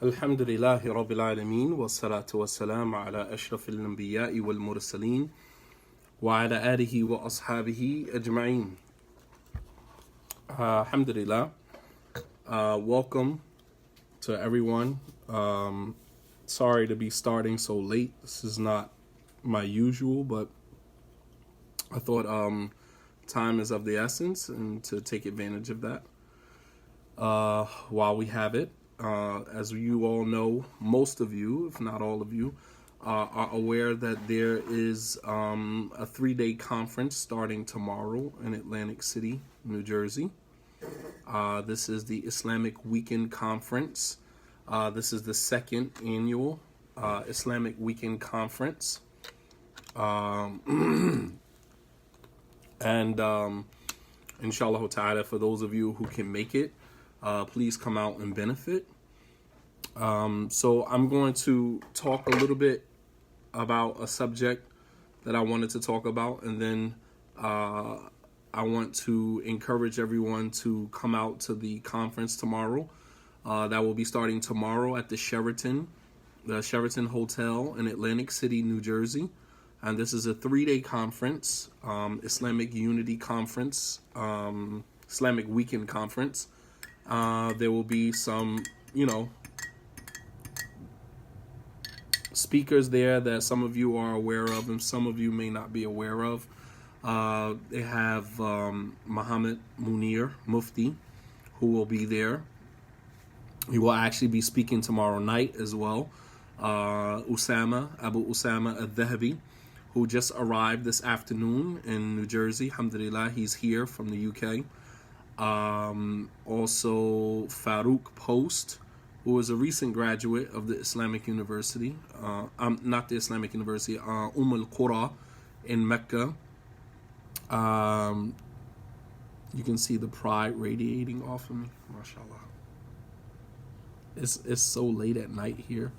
الحمد لله رب العالمين والصلاة والسلام على أشرف الأنبياء والمرسلين وعلى آله وأصحابه أجمعين. Alhamdulillah. Welcome to everyone. Sorry to be starting so late. This is not my usual, but I thought time is of the essence and to take advantage of that while we have it. As you all know, most of you, if not all of you, are aware that there is a 3-day conference starting tomorrow in Atlantic City, New Jersey. This is the Islamic Weekend Conference. This is the second annual Islamic Weekend Conference. And inshallah ta'ala, for those of you who can make it, please come out and benefit. So I'm going to talk a little bit about a subject that I wanted to talk about, and then I want to encourage everyone to come out to the conference tomorrow. That will be starting tomorrow at the Sheraton Hotel in Atlantic City, New Jersey. And this is a 3-day conference, Islamic Unity Conference, Islamic Weekend Conference. There will be some, speakers there that some of you are aware of and some of you may not be aware of. They have Muhammad Munir Mufti, who will be there. He will actually be speaking tomorrow night as well. Abu Usama al-Dhahabi, who just arrived this afternoon in New Jersey. Alhamdulillah, he's here from the UK. Also Farouk Post, who is a recent graduate of the Islamic University, not the Islamic University, al-Qura in Mecca. You can see the pride radiating off of me, mashallah. It's so late at night here.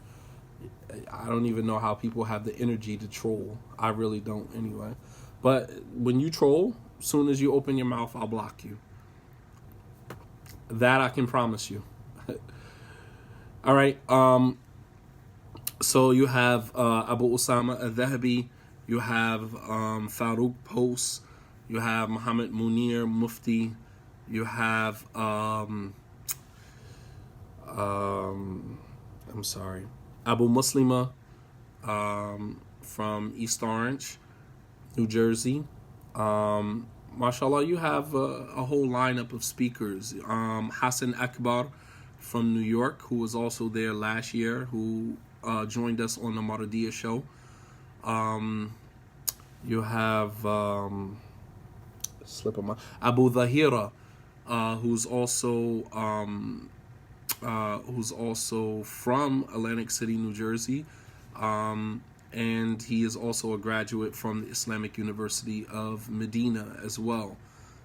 I don't even know how people have the energy to troll. I really don't anyway. But when you troll, as soon as you open your mouth, I'll block you. That I can promise you. All right. So you have Abu Usama al-Dhahabi. You have Farouk Post. You have Muhammad Munir Mufti. You have Abu Muslima from East Orange, New Jersey. Mashallah, you have a whole lineup of speakers. Hassan Akbar from New York, who was also there last year, who joined us on the Maradiya show. You have Abu Dhahira, who's also from Atlantic City, New Jersey, and he is also a graduate from the Islamic University of Medina as well.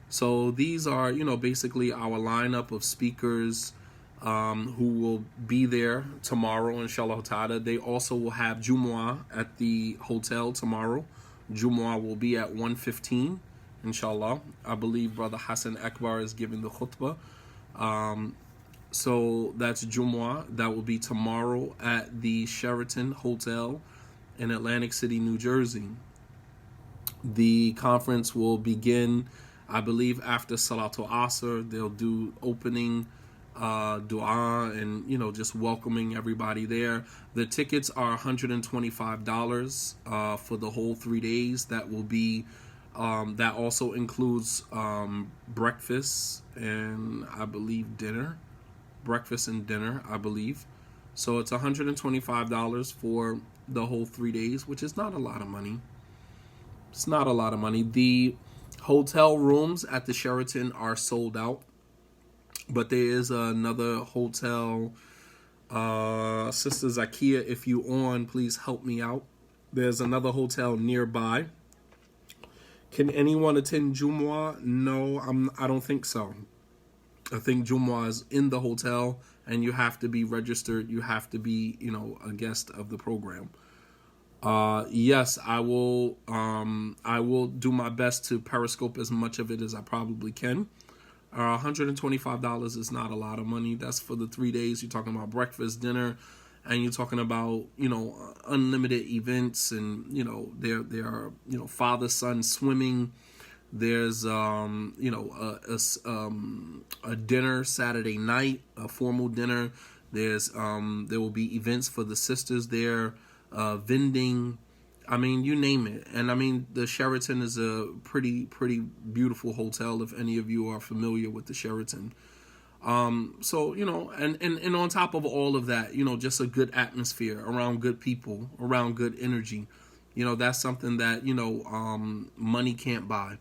So these are, basically our lineup of speakers who will be there tomorrow, inshallah ta'ala. They also will have Jumu'ah at the hotel tomorrow. Jumu'ah will be at 1:15, inshallah. I believe Brother Hassan Akbar is giving the khutbah. So that's Jumu'ah. That will be tomorrow at the Sheraton Hotel in Atlantic City, New Jersey. The conference will begin, I believe, after Salatul Asr. They'll do opening dua and, just welcoming everybody there. The tickets are $125 for the whole 3 days. That will be, that also includes breakfast and I believe dinner. Breakfast and dinner, I believe. So it's $125 for the whole 3 days, which is not a lot of money. It's not a lot of money. The hotel rooms at the Sheraton are sold out, but there is another hotel. Sister Zakia, if you on, please help me out. There's another hotel nearby. Can anyone attend Jumu'ah? No, I don't think so. I think Jumu'ah is in the hotel, and you have to be registered. You have to be, a guest of the program. Yes, I will do my best to periscope as much of it as I probably can. $125 is not a lot of money. That's for the 3 days. You're talking about breakfast, dinner, and you're talking about, unlimited events, and, there are, father-son swimming. There's, a dinner Saturday night, a formal dinner. There will be events for the sisters there, vending. I mean, you name it. And I mean, the Sheraton is a pretty beautiful hotel, if any of you are familiar with the Sheraton. So, and on top of all of that, just a good atmosphere around good people, around good energy. That's something that, money can't buy,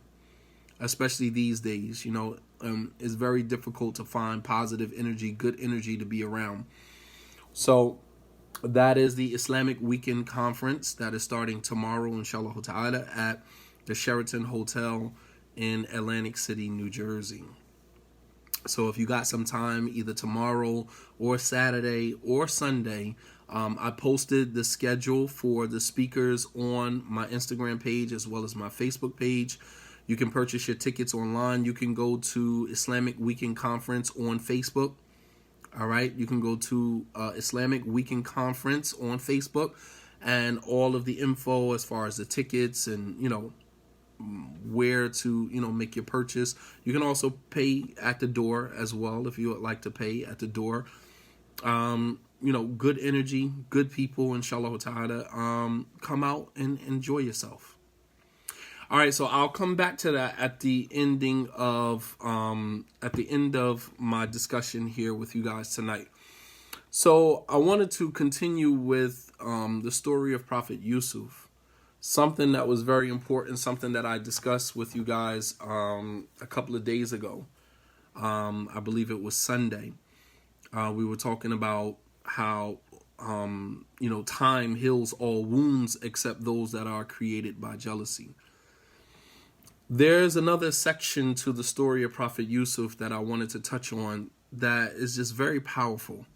especially these days. It's very difficult to find positive energy, good energy to be around. So that is the Islamic Weekend Conference that is starting tomorrow, inshallah ta'ala, at the Sheraton Hotel in Atlantic City, New Jersey. So if you got some time, either tomorrow or Saturday or Sunday, I posted the schedule for the speakers on my Instagram page as well as my Facebook page. You can purchase your tickets online. You can go to Islamic Weekend Conference on Facebook. All right, you can go to Islamic Weekend Conference on Facebook, and all of the info as far as the tickets and, where to, make your purchase. You can also pay at the door as well if you would like to pay at the door. Good energy, good people, inshallah ta'ala. Come out and enjoy yourself. All right, so I'll come back to that at the end of my discussion here with you guys tonight. So I wanted to continue with the story of Prophet Yusuf, something that was very important, something that I discussed with you guys a couple of days ago. I believe it was Sunday. We were talking about how time heals all wounds except those that are created by jealousy. There's another section to the story of Prophet Yusuf that I wanted to touch on that is just very powerful.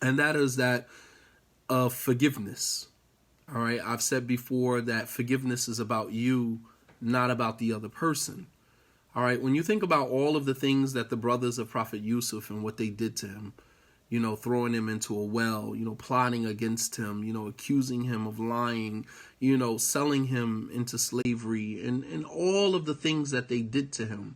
And that is that of forgiveness. All right. I've said before that forgiveness is about you, not about the other person. All right. When you think about all of the things that the brothers of Prophet Yusuf and what they did to him, throwing him into a well, plotting against him, accusing him of lying, selling him into slavery, and all of the things that they did to him,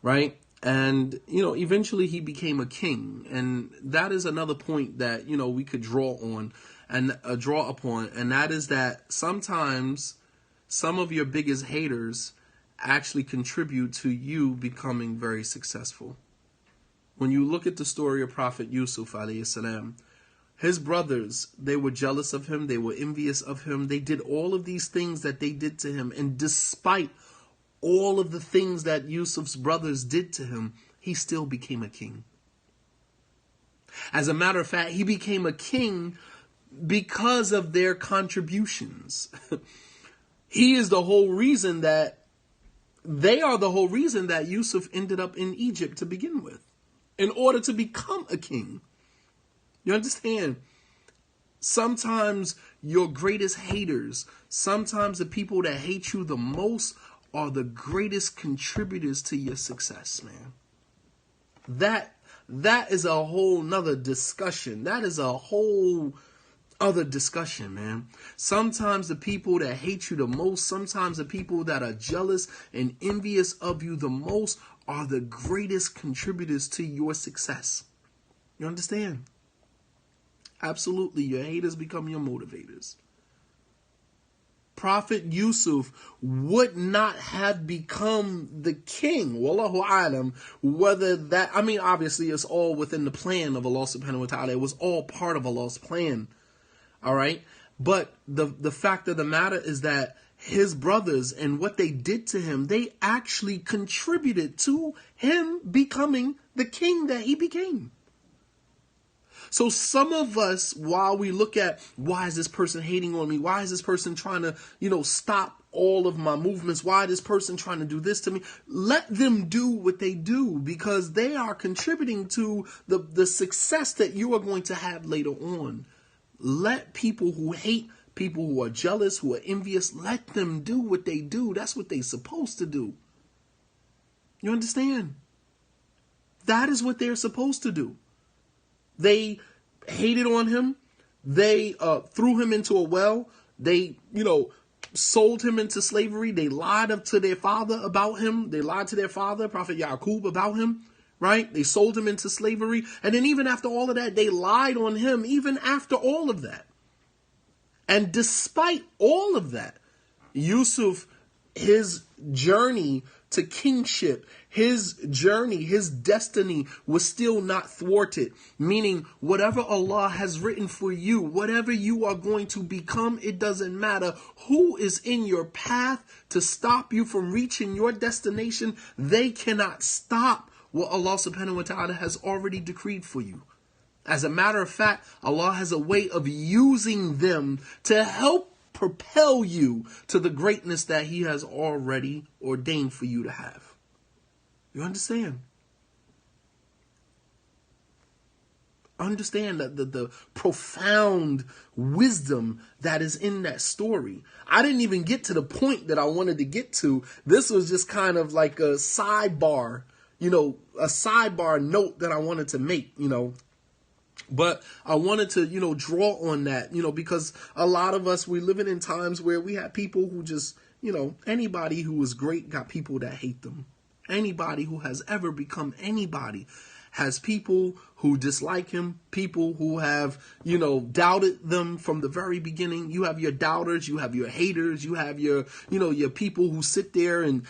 right? And, eventually he became a king. And that is another point that, we could draw upon. And that is that sometimes some of your biggest haters actually contribute to you becoming very successful. When you look at the story of Prophet Yusuf alayhi salam, his brothers, they were jealous of him. They were envious of him. They did all of these things that they did to him. And despite all of the things that Yusuf's brothers did to him, he still became a king. As a matter of fact, he became a king because of their contributions. He is the whole reason that they are the whole reason that Yusuf ended up in Egypt to begin with, in order to become a king. You understand? Sometimes your greatest haters, sometimes the people that hate you the most are the greatest contributors to your success, man. That is a whole nother discussion. That is a whole other discussion, man. Sometimes the people that hate you the most, sometimes the people that are jealous and envious of you the most are the greatest contributors to your success. You understand? Absolutely. Your haters become your motivators. Prophet Yusuf would not have become the king, wallahu alam, whether that, obviously it's all within the plan of Allah subhanahu wa ta'ala. It was all part of Allah's plan. All right. But the fact of the matter is that his brothers and what they did to him, they actually contributed to him becoming the king that he became. So some of us, while we look at why is this person hating on me? Why is this person trying to, stop all of my movements? Why is this person trying to do this to me? Let them do what they do, because they are contributing to the success that you are going to have later on. Let people who hate, people who are jealous, who are envious, let them do what they do. That's what they're supposed to do. You understand? That is what they're supposed to do. They hated on him. They threw him into a well. They, sold him into slavery. They lied up to their father about him. They lied to their father, Prophet Yaqub, about him, right? They sold him into slavery. And then even after all of that, they lied on him, even after all of that. And despite all of that, Yusuf, his journey to kingship, his journey, his destiny was still not thwarted. Meaning whatever Allah has written for you, whatever you are going to become, it doesn't matter who is in your path to stop you from reaching your destination. They cannot stop what Allah subhanahu wa ta'ala has already decreed for you. As a matter of fact, Allah has a way of using them to help propel you to the greatness that he has already ordained for you to have. You understand? Understand that the profound wisdom that is in that story. I didn't even get to the point that I wanted to get to. This was just kind of like a sidebar, a sidebar note that I wanted to make, But I wanted to, draw on that, because a lot of us, we're living in times where we have people who just, anybody who is great got people that hate them. Anybody who has ever become anybody has people who dislike him, people who have, doubted them from the very beginning. You have your doubters, you have your haters, you have your, your people who sit there and,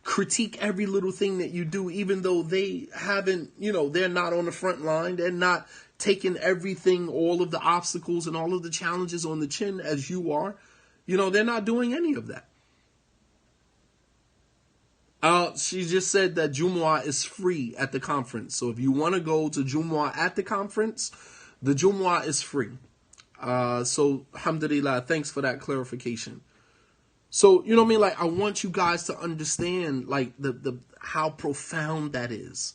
critique every little thing that you do, even though they haven't, they're not on the front line. They're not taking everything, all of the obstacles and all of the challenges on the chin as you are. They're not doing any of that. She just said that Joomla is free at the conference. So if you want to go to Joomla at the conference, the Joomla is free. So alhamdulillah, thanks for that clarification. So, I want you guys to understand, the how profound that is.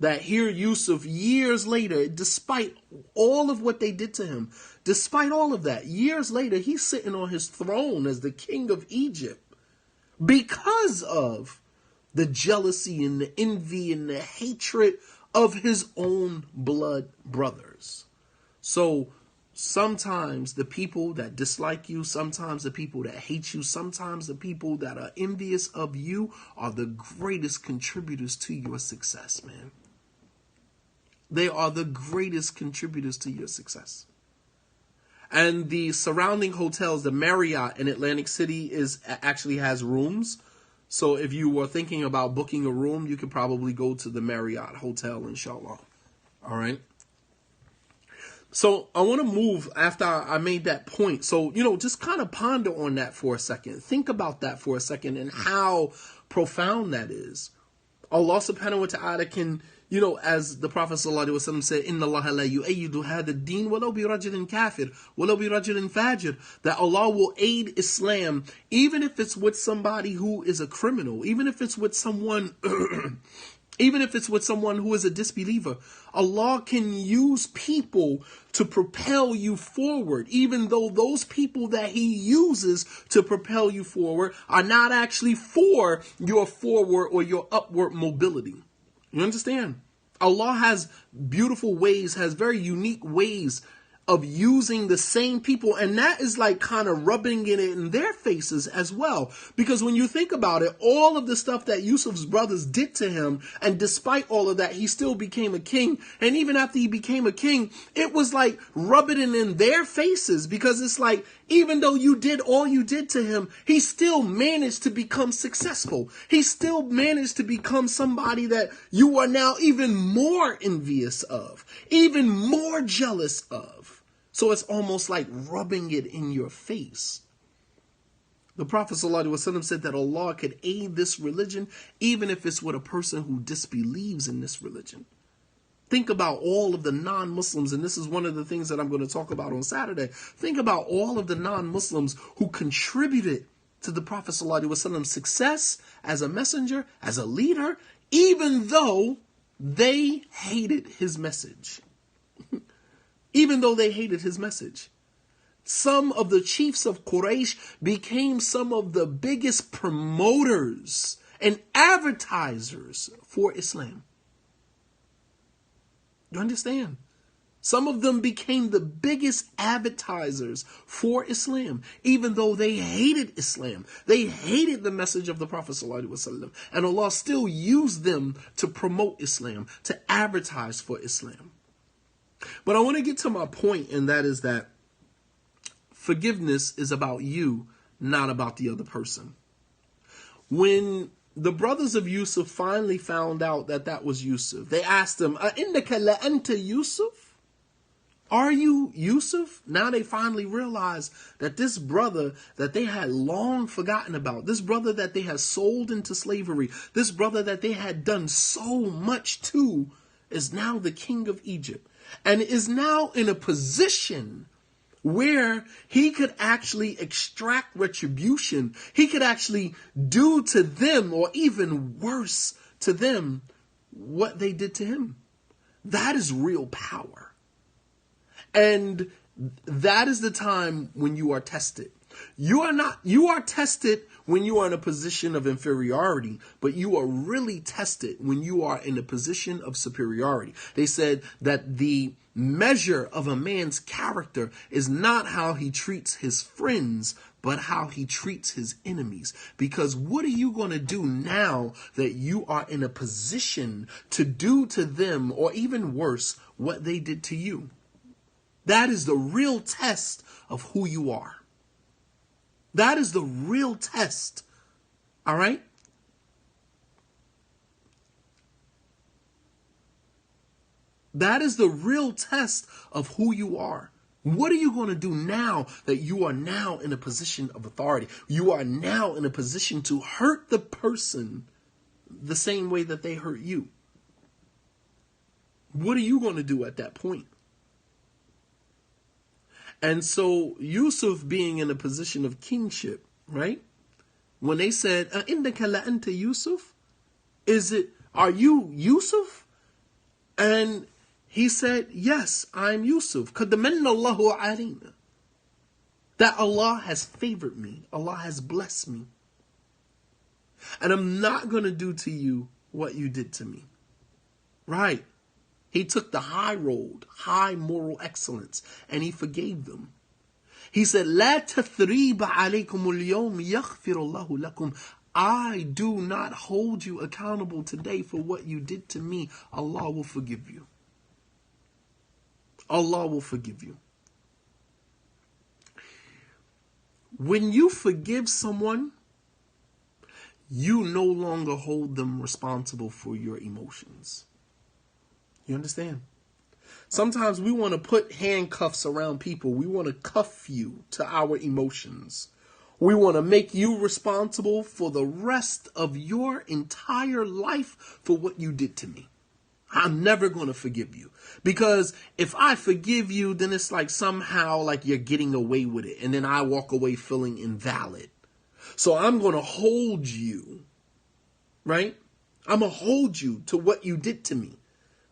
That here Yusuf, years later, despite all of what they did to him, despite all of that, years later, he's sitting on his throne as the king of Egypt because of the jealousy and the envy and the hatred of his own blood brothers. So sometimes the people that dislike you, sometimes the people that hate you, sometimes the people that are envious of you are the greatest contributors to your success, man. They are the greatest contributors to your success. And the surrounding hotels, the Marriott in Atlantic City actually has rooms. So if you were thinking about booking a room, you could probably go to the Marriott Hotel, inshallah. All right. So I want to move after I made that point. So, just kind of ponder on that for a second. Think about that for a second and how profound that is. Allah subhanahu wa ta'ala can, as the Prophet sallallahu alaihi wasallam said, Inna Allah la yu'ayyidu hadha ad-din walau bi rajulin kafir, walau bi rajulin fajir, that Allah will aid Islam even if it's with somebody who is a criminal, even if it's with someone even if it's with someone who is a disbeliever. Allah can use people to propel you forward, even though those people that he uses to propel you forward are not actually for your forward or your upward mobility. You understand? Allah has beautiful ways, has very unique ways of using the same people, and that is kind of rubbing it in their faces as well. Because when you think about it, all of the stuff that Yusuf's brothers did to him, and despite all of that, he still became a king. And even after he became a king, it was rubbing it in their faces, because it's even though you did all you did to him, he still managed to become successful. He still managed to become somebody that you are now even more envious of, even more jealous of. So it's almost like rubbing it in your face. The Prophet ﷺ said that Allah could aid this religion even if it's with a person who disbelieves in this religion. Think about all of the non-Muslims, and this is one of the things that I'm going to talk about on Saturday. Think about all of the non-Muslims who contributed to the Prophet ﷺ's success as a messenger, as a leader, even though they hated his message. Even though they hated his message. Some of the chiefs of Quraysh became some of the biggest promoters and advertisers for Islam. You understand? Some of them became the biggest advertisers for Islam, even though they hated Islam. They hated the message of the Prophet ﷺ. And Allah still used them to promote Islam, to advertise for Islam. But I want to get to my point, and that is that forgiveness is about you, not about the other person. When the brothers of Yusuf finally found out that that was Yusuf, they asked him, "Innaka la anta Yusuf? Are you Yusuf?" Now they finally realized that this brother that they had long forgotten about, this brother that they had sold into slavery, this brother that they had done so much to, is now the king of Egypt, and is now in a position where he could actually extract retribution. He could actually do to them, or even worse to them, what they did to him. That is real power. And that is the time when you are tested. You are tested when you are in a position of inferiority, but you are really tested when you are in a position of superiority. They said that the measure of a man's character is not how he treats his friends, but how he treats his enemies. Because what are you going to do now that you are in a position to do to them, or even worse, what they did to you? That is the real test of who you are. That is the real test. All right? That is the real test of who you are. What are you going to do now that you are now in a position of authority? You are now in a position to hurt the person the same way that they hurt you. What are you going to do at that point? And so Yusuf being in a position of kingship, right? When they said, "Innaka la anta Yusuf?" Are you Yusuf? And he said, "Yes, I'm Yusuf. Qad manna Allahu alayna." That Allah has favored me. Allah has blessed me. And I'm not going to do to you what you did to me. Right? He took the high road, high moral excellence, and he forgave them. He said, "La tathriba alaykum al-yawm yaghfir Allahu lakum." I do not hold you accountable today for what you did to me. Allah will forgive you. Allah will forgive you. When you forgive someone, you no longer hold them responsible for your emotions. You understand? Sometimes we want to put handcuffs around people. We want to cuff you to our emotions. We want to make you responsible for the rest of your entire life for what you did to me. I'm never going to forgive you. Because if I forgive you, then it's like somehow like you're getting away with it. And then I walk away feeling invalid. So I'm going to hold you, right? I'm going to hold you to what you did to me.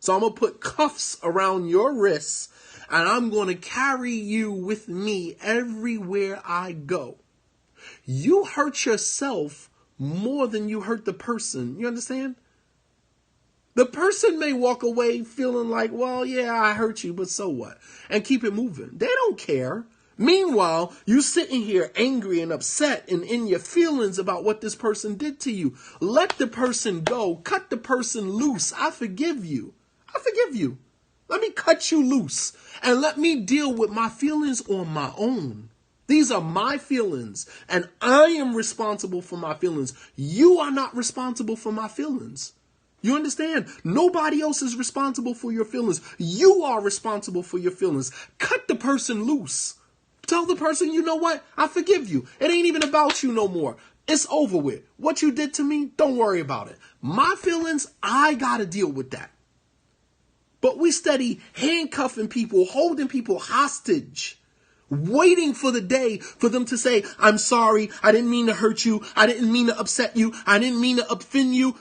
So I'm going to put cuffs around your wrists, and I'm going to carry you with me everywhere I go. You hurt yourself more than you hurt the person. You understand? The person may walk away feeling like, well, yeah, I hurt you, but so what? And keep it moving. They don't care. Meanwhile, you sitting here angry and upset and in your feelings about what this person did to you. Let the person go. Cut the person loose. I forgive you. I forgive you. Let me cut you loose and let me deal with my feelings on my own. These are my feelings and I am responsible for my feelings. You are not responsible for my feelings. You understand? Nobody else is responsible for your feelings. You are responsible for your feelings. Cut the person loose. Tell the person, you know what? I forgive you. It ain't even about you no more. It's over with. What you did to me, don't worry about it. My feelings, I got to deal with that. But we steady handcuffing people, holding people hostage, waiting for the day for them to say, I'm sorry, I didn't mean to hurt you, I didn't mean to upset you, I didn't mean to offend you.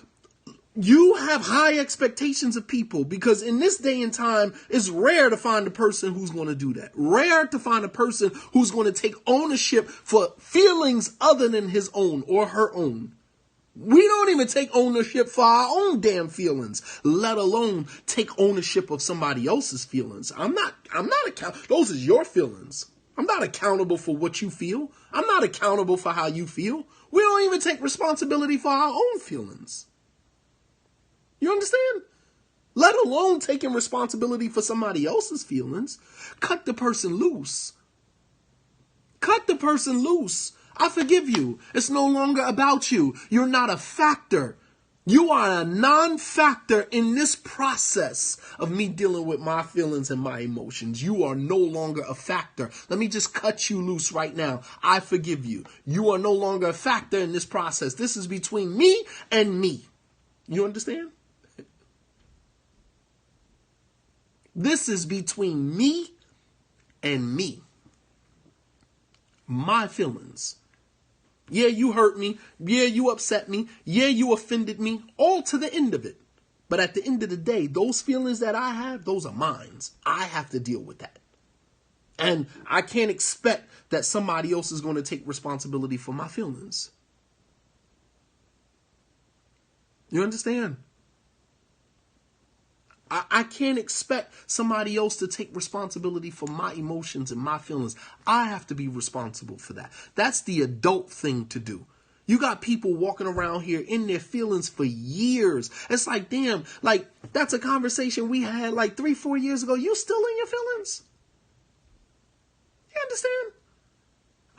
You have high expectations of people because in this day and time, it's rare to find a person who's going to do that. Rare to find a person who's going to take ownership for feelings other than his own or her own. We don't even take ownership for our own damn feelings, let alone take ownership of somebody else's feelings. I'm not those are your feelings. I'm not accountable for what you feel. I'm not accountable for how you feel. We don't even take responsibility for our own feelings. You understand? Let alone taking responsibility for somebody else's feelings. Cut the person loose. Cut the person loose. I forgive you. It's no longer about you. You're not a factor. You are a non-factor in this process of me dealing with my feelings and my emotions. You are no longer a factor. Let me just cut you loose right now. I forgive you. You are no longer a factor in this process. This is between me and me. You understand? This is between me and me. My feelings. Yeah, you hurt me. Yeah, you upset me. Yeah, you offended me. All to the end of it. But at the end of the day, those feelings that I have, those are mine. I have to deal with that. And I can't expect that somebody else is going to take responsibility for my feelings. You understand? I can't expect somebody else to take responsibility for my emotions and my feelings. I have to be responsible for that. That's the adult thing to do. You got people walking around here in their feelings for years. It's like, damn, like that's a conversation we had like 3-4 years ago. You still in your feelings? You understand?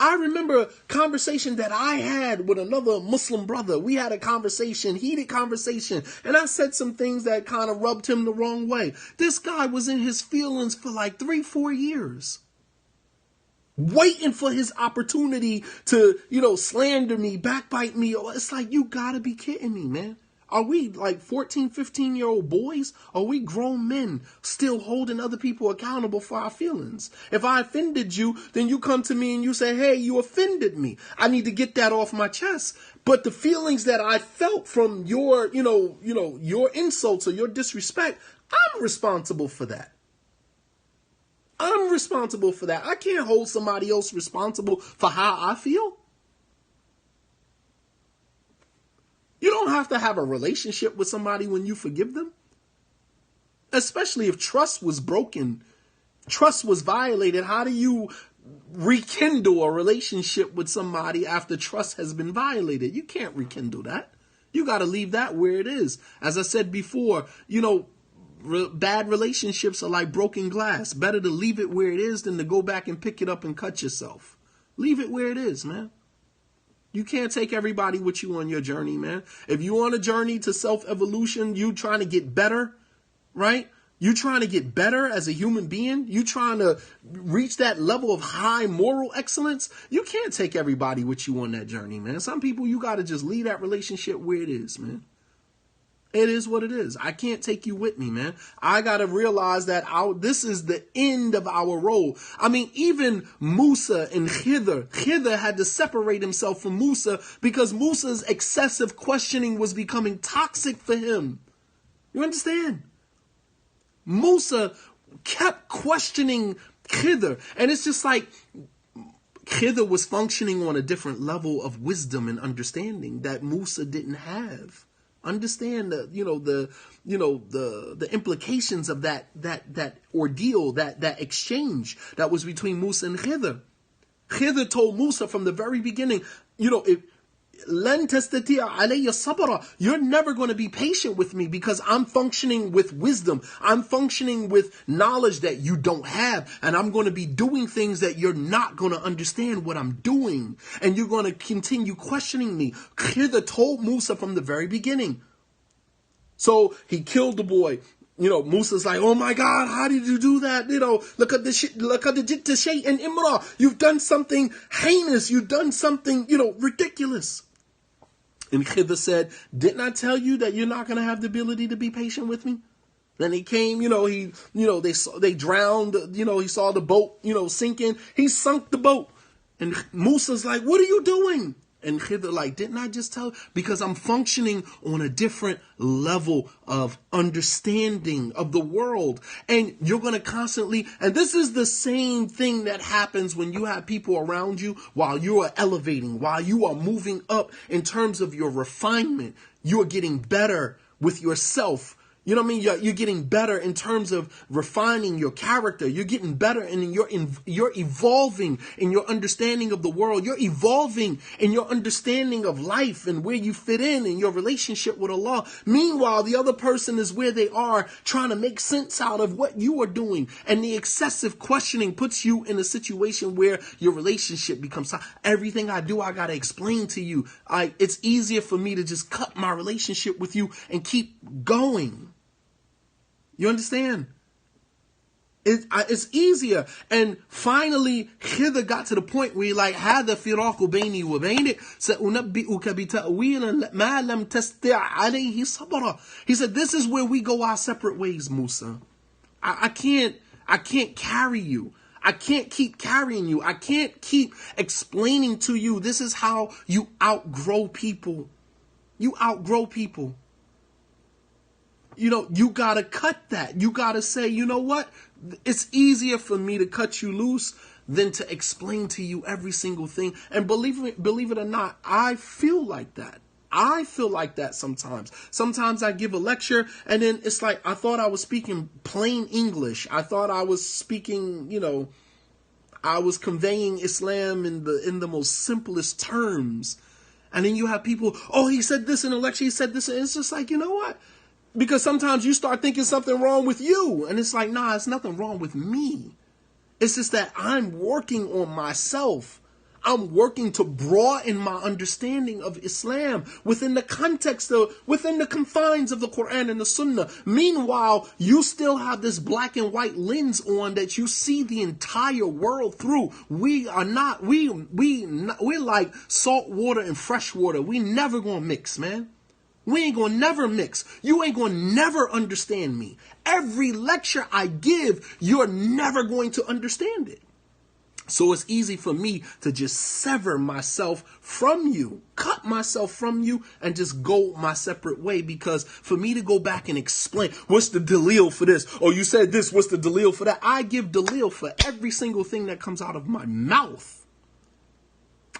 I remember a conversation that I had with another Muslim brother. We had a conversation, heated conversation, and I said some things that kind of rubbed him the wrong way. This guy was in his feelings for like 3-4 years, waiting for his opportunity to, slander me, backbite me. It's like, you gotta be kidding me, man. Are we like 14, 15-year-old boys? Are we grown men still holding other people accountable for our feelings? If I offended you, then you come to me and you say, hey, you offended me. I need to get that off my chest. But the feelings that I felt from your, your insults or your disrespect, I'm responsible for that. I'm responsible for that. I can't hold somebody else responsible for how I feel. You don't have to have a relationship with somebody when you forgive them. Especially if trust was broken, trust was violated. How do you rekindle a relationship with somebody after trust has been violated? You can't rekindle that. You got to leave that where it is. As I said before, bad relationships are like broken glass. Better to leave it where it is than to go back and pick it up and cut yourself. Leave it where it is, man. You can't take everybody with you on your journey, man. If you're on a journey to self-evolution, you trying to get better, right? You trying to get better as a human being. You trying to reach that level of high moral excellence. You can't take everybody with you on that journey, man. Some people, you got to just leave that relationship where it is, man. It is what it is. I can't take you with me, man. I got to realize that this is the end of our role. I mean, even Musa and Youre had to separate himself from Musa because Musa's excessive questioning was becoming toxic for him. You understand? Musa kept questioning Youre, and it's just like Youre was functioning on a different level of wisdom and understanding that Musa didn't have. Understand the implications of that ordeal, that exchange that was between Musa and Youre. Youre told Musa from the very beginning, لن تستطيع علي صبرا. You're never going to be patient with me because I'm functioning with wisdom. I'm functioning with knowledge that you don't have. And I'm going to be doing things that you're not going to understand what I'm doing. And you're going to continue questioning me. Youre told Musa from the very beginning. So he killed the boy. Musa's like, oh my God, how did you do that? Look at the shit, look at the shay and imra. You've done something heinous. You've done something, ridiculous. And Youre said, didn't I tell you that you're not going to have the ability to be patient with me? Then he came, they drowned, he saw the boat, sinking. He sunk the boat. And Musa's like, what are you doing? And Khidr, like, didn't I just tell? Because I'm functioning on a different level of understanding of the world. And you're going to constantly, and this is the same thing that happens when you have people around you while you are elevating, while you are moving up in terms of your refinement. You are getting better with yourself. You know what I mean? You're getting better in terms of refining your character. You're getting better and you're evolving in your understanding of the world. You're evolving in your understanding of life and where you fit in your relationship with Allah. Meanwhile, the other person is where they are trying to make sense out of what you are doing. And the excessive questioning puts you in a situation where your relationship becomes, everything I do, I got to explain to you. It's easier for me to just cut my relationship with you and keep going. You understand? It's easier. And finally, Khidr got to the point where he like, هذا فراق بيني وبينك سأنبئك بتأويل ما لم تستطع عليه صبرا. He said, this is where we go our separate ways, Musa. I can't carry you. I can't keep carrying you. I can't keep explaining to you. This is how you outgrow people. You outgrow people. You know, you got to cut that. You got to say, you know what? It's easier for me to cut you loose than to explain to you every single thing. And believe it or not, I feel like that. I feel like that sometimes. Sometimes I give a lecture and then it's like, I thought I was speaking plain English. I thought I was speaking, you know, I was conveying Islam in the most simplest terms. And then you have people, oh, he said this in a lecture, he said this. And it's just like, you know what? Because sometimes you start thinking something wrong with you. And it's like, nah, it's nothing wrong with me. It's just that I'm working on myself. I'm working to broaden my understanding of Islam within the context of, within the confines of the Quran and the Sunnah. Meanwhile, you still have this black and white lens on that you see the entire world through. We are not, we're like salt water and fresh water. We never gonna mix, man. We ain't gonna never mix. You ain't gonna never understand me. Every lecture I give, you're never going to understand it. So it's easy for me to just sever myself from you, cut myself from you, and just go my separate way. Because for me to go back and explain, what's the dalil for this? Oh, you said this, what's the dalil for that? I give dalil for every single thing that comes out of my mouth.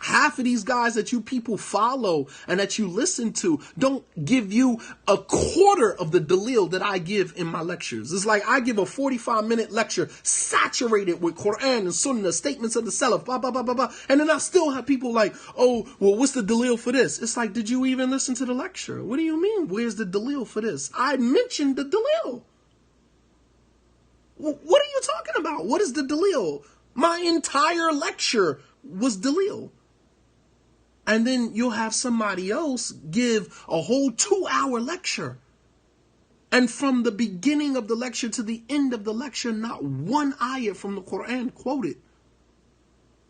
Half of these guys that you people follow and that you listen to don't give you a quarter of the dalil that I give in my lectures. It's like I give a 45-minute lecture saturated with Quran and Sunnah, statements of the Salaf, blah, blah, blah, blah, blah. And then I still have people like, oh, well, what's the dalil for this? It's like, did you even listen to the lecture? What do you mean? Where's the dalil for this? I mentioned the dalil. What are you talking about? What is the dalil? My entire lecture was dalil. And then you'll have somebody else give a whole 2-hour lecture. And from the beginning of the lecture to the end of the lecture, not one ayat from the Quran quoted.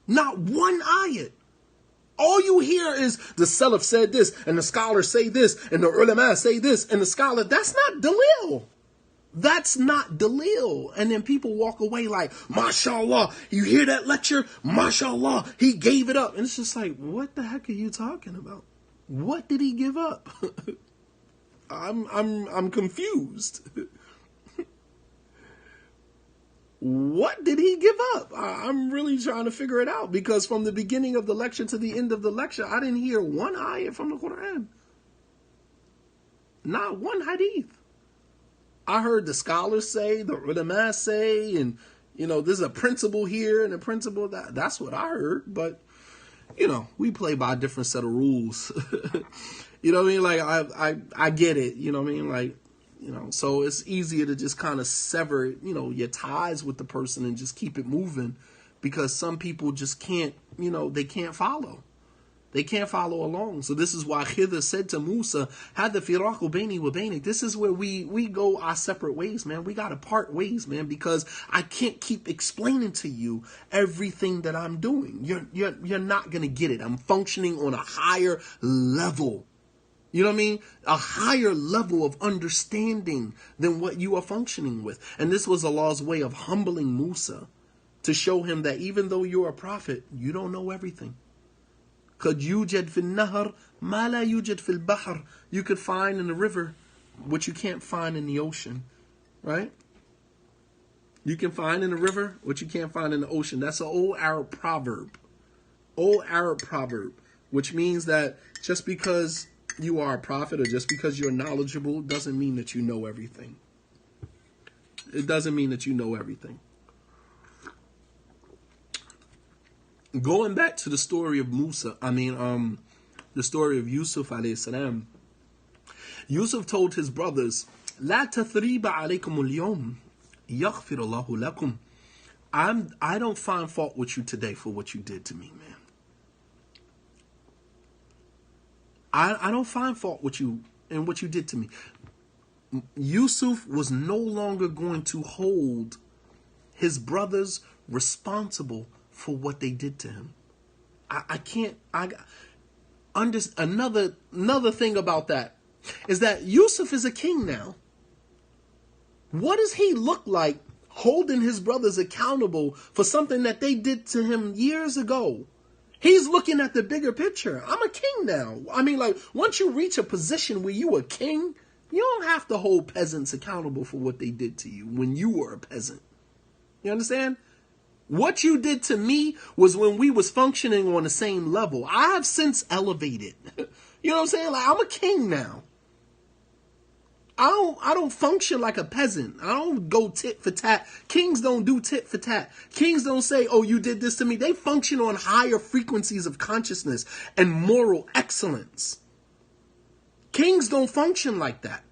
Not one ayat. All you hear is the Salaf said this, and the scholars say this, and the ulama say this, and the scholar, that's not dalil. That's not dalil. And then people walk away like, mashallah, you hear that lecture? Mashallah, he gave it up. And it's just like, what the heck are you talking about? What did he give up? I'm confused. What did he give up? I'm really trying to figure it out, because from the beginning of the lecture to the end of the lecture, I didn't hear one ayah from the Quran. Not one hadith. I heard the scholars say, the ulama say, and, you know, there's a principle here and a principle that. That's what I heard. But, you know, we play by a different set of rules. You know what I mean? Like, I get it. You know what I mean? Like, you know, so it's easier to just kind of sever, you know, your ties with the person and just keep it moving, because some people just can't, you know, they can't follow. They can't follow along. So this is why Khidr said to Musa, "Had the firaku baini wa bainik." This is where we go our separate ways, man. We got to part ways, man, because I can't keep explaining to you everything that I'm doing. You're not going to get it. I'm functioning on a higher level. You know what I mean? A higher level of understanding than what you are functioning with. And this was Allah's way of humbling Musa, to show him that even though you're a prophet, you don't know everything. قَدْ يُوجَدْ فِي النَّهَرِ مَا لَا يُوجَدْ فِي الْبَحْرِ. You could find in the river what you can't find in the ocean, right? You can find in the river what you can't find in the ocean. That's an old Arab proverb. Old Arab proverb, which means that just because you are a prophet or just because you're knowledgeable doesn't mean that you know everything. It doesn't mean that you know everything. Going back to the story of Musa, the story of Yusuf alayhi salam. Yusuf told his brothers, "La tathriba alaykum al-yawm, yaghfir Allahu lakum." I don't find fault with you today for what you did to me, man. I don't find fault with you and what you did to me. Yusuf was no longer going to hold his brothers responsible for what they did to him. Another thing about that is that Yusuf is a king now. What does he look like holding his brothers accountable for something that they did to him years ago? He's looking at the bigger picture. I'm a king now. Once you reach a position where you a king, you don't have to hold peasants accountable for what they did to you when you were a peasant. You understand? What you did to me was when we was functioning on the same level. I have since elevated. You know what I'm saying? I'm a king now. I don't function like a peasant. I don't go tit for tat. Kings don't do tit for tat. Kings don't say, "Oh, you did this to me." They function on higher frequencies of consciousness and moral excellence. Kings don't function like that.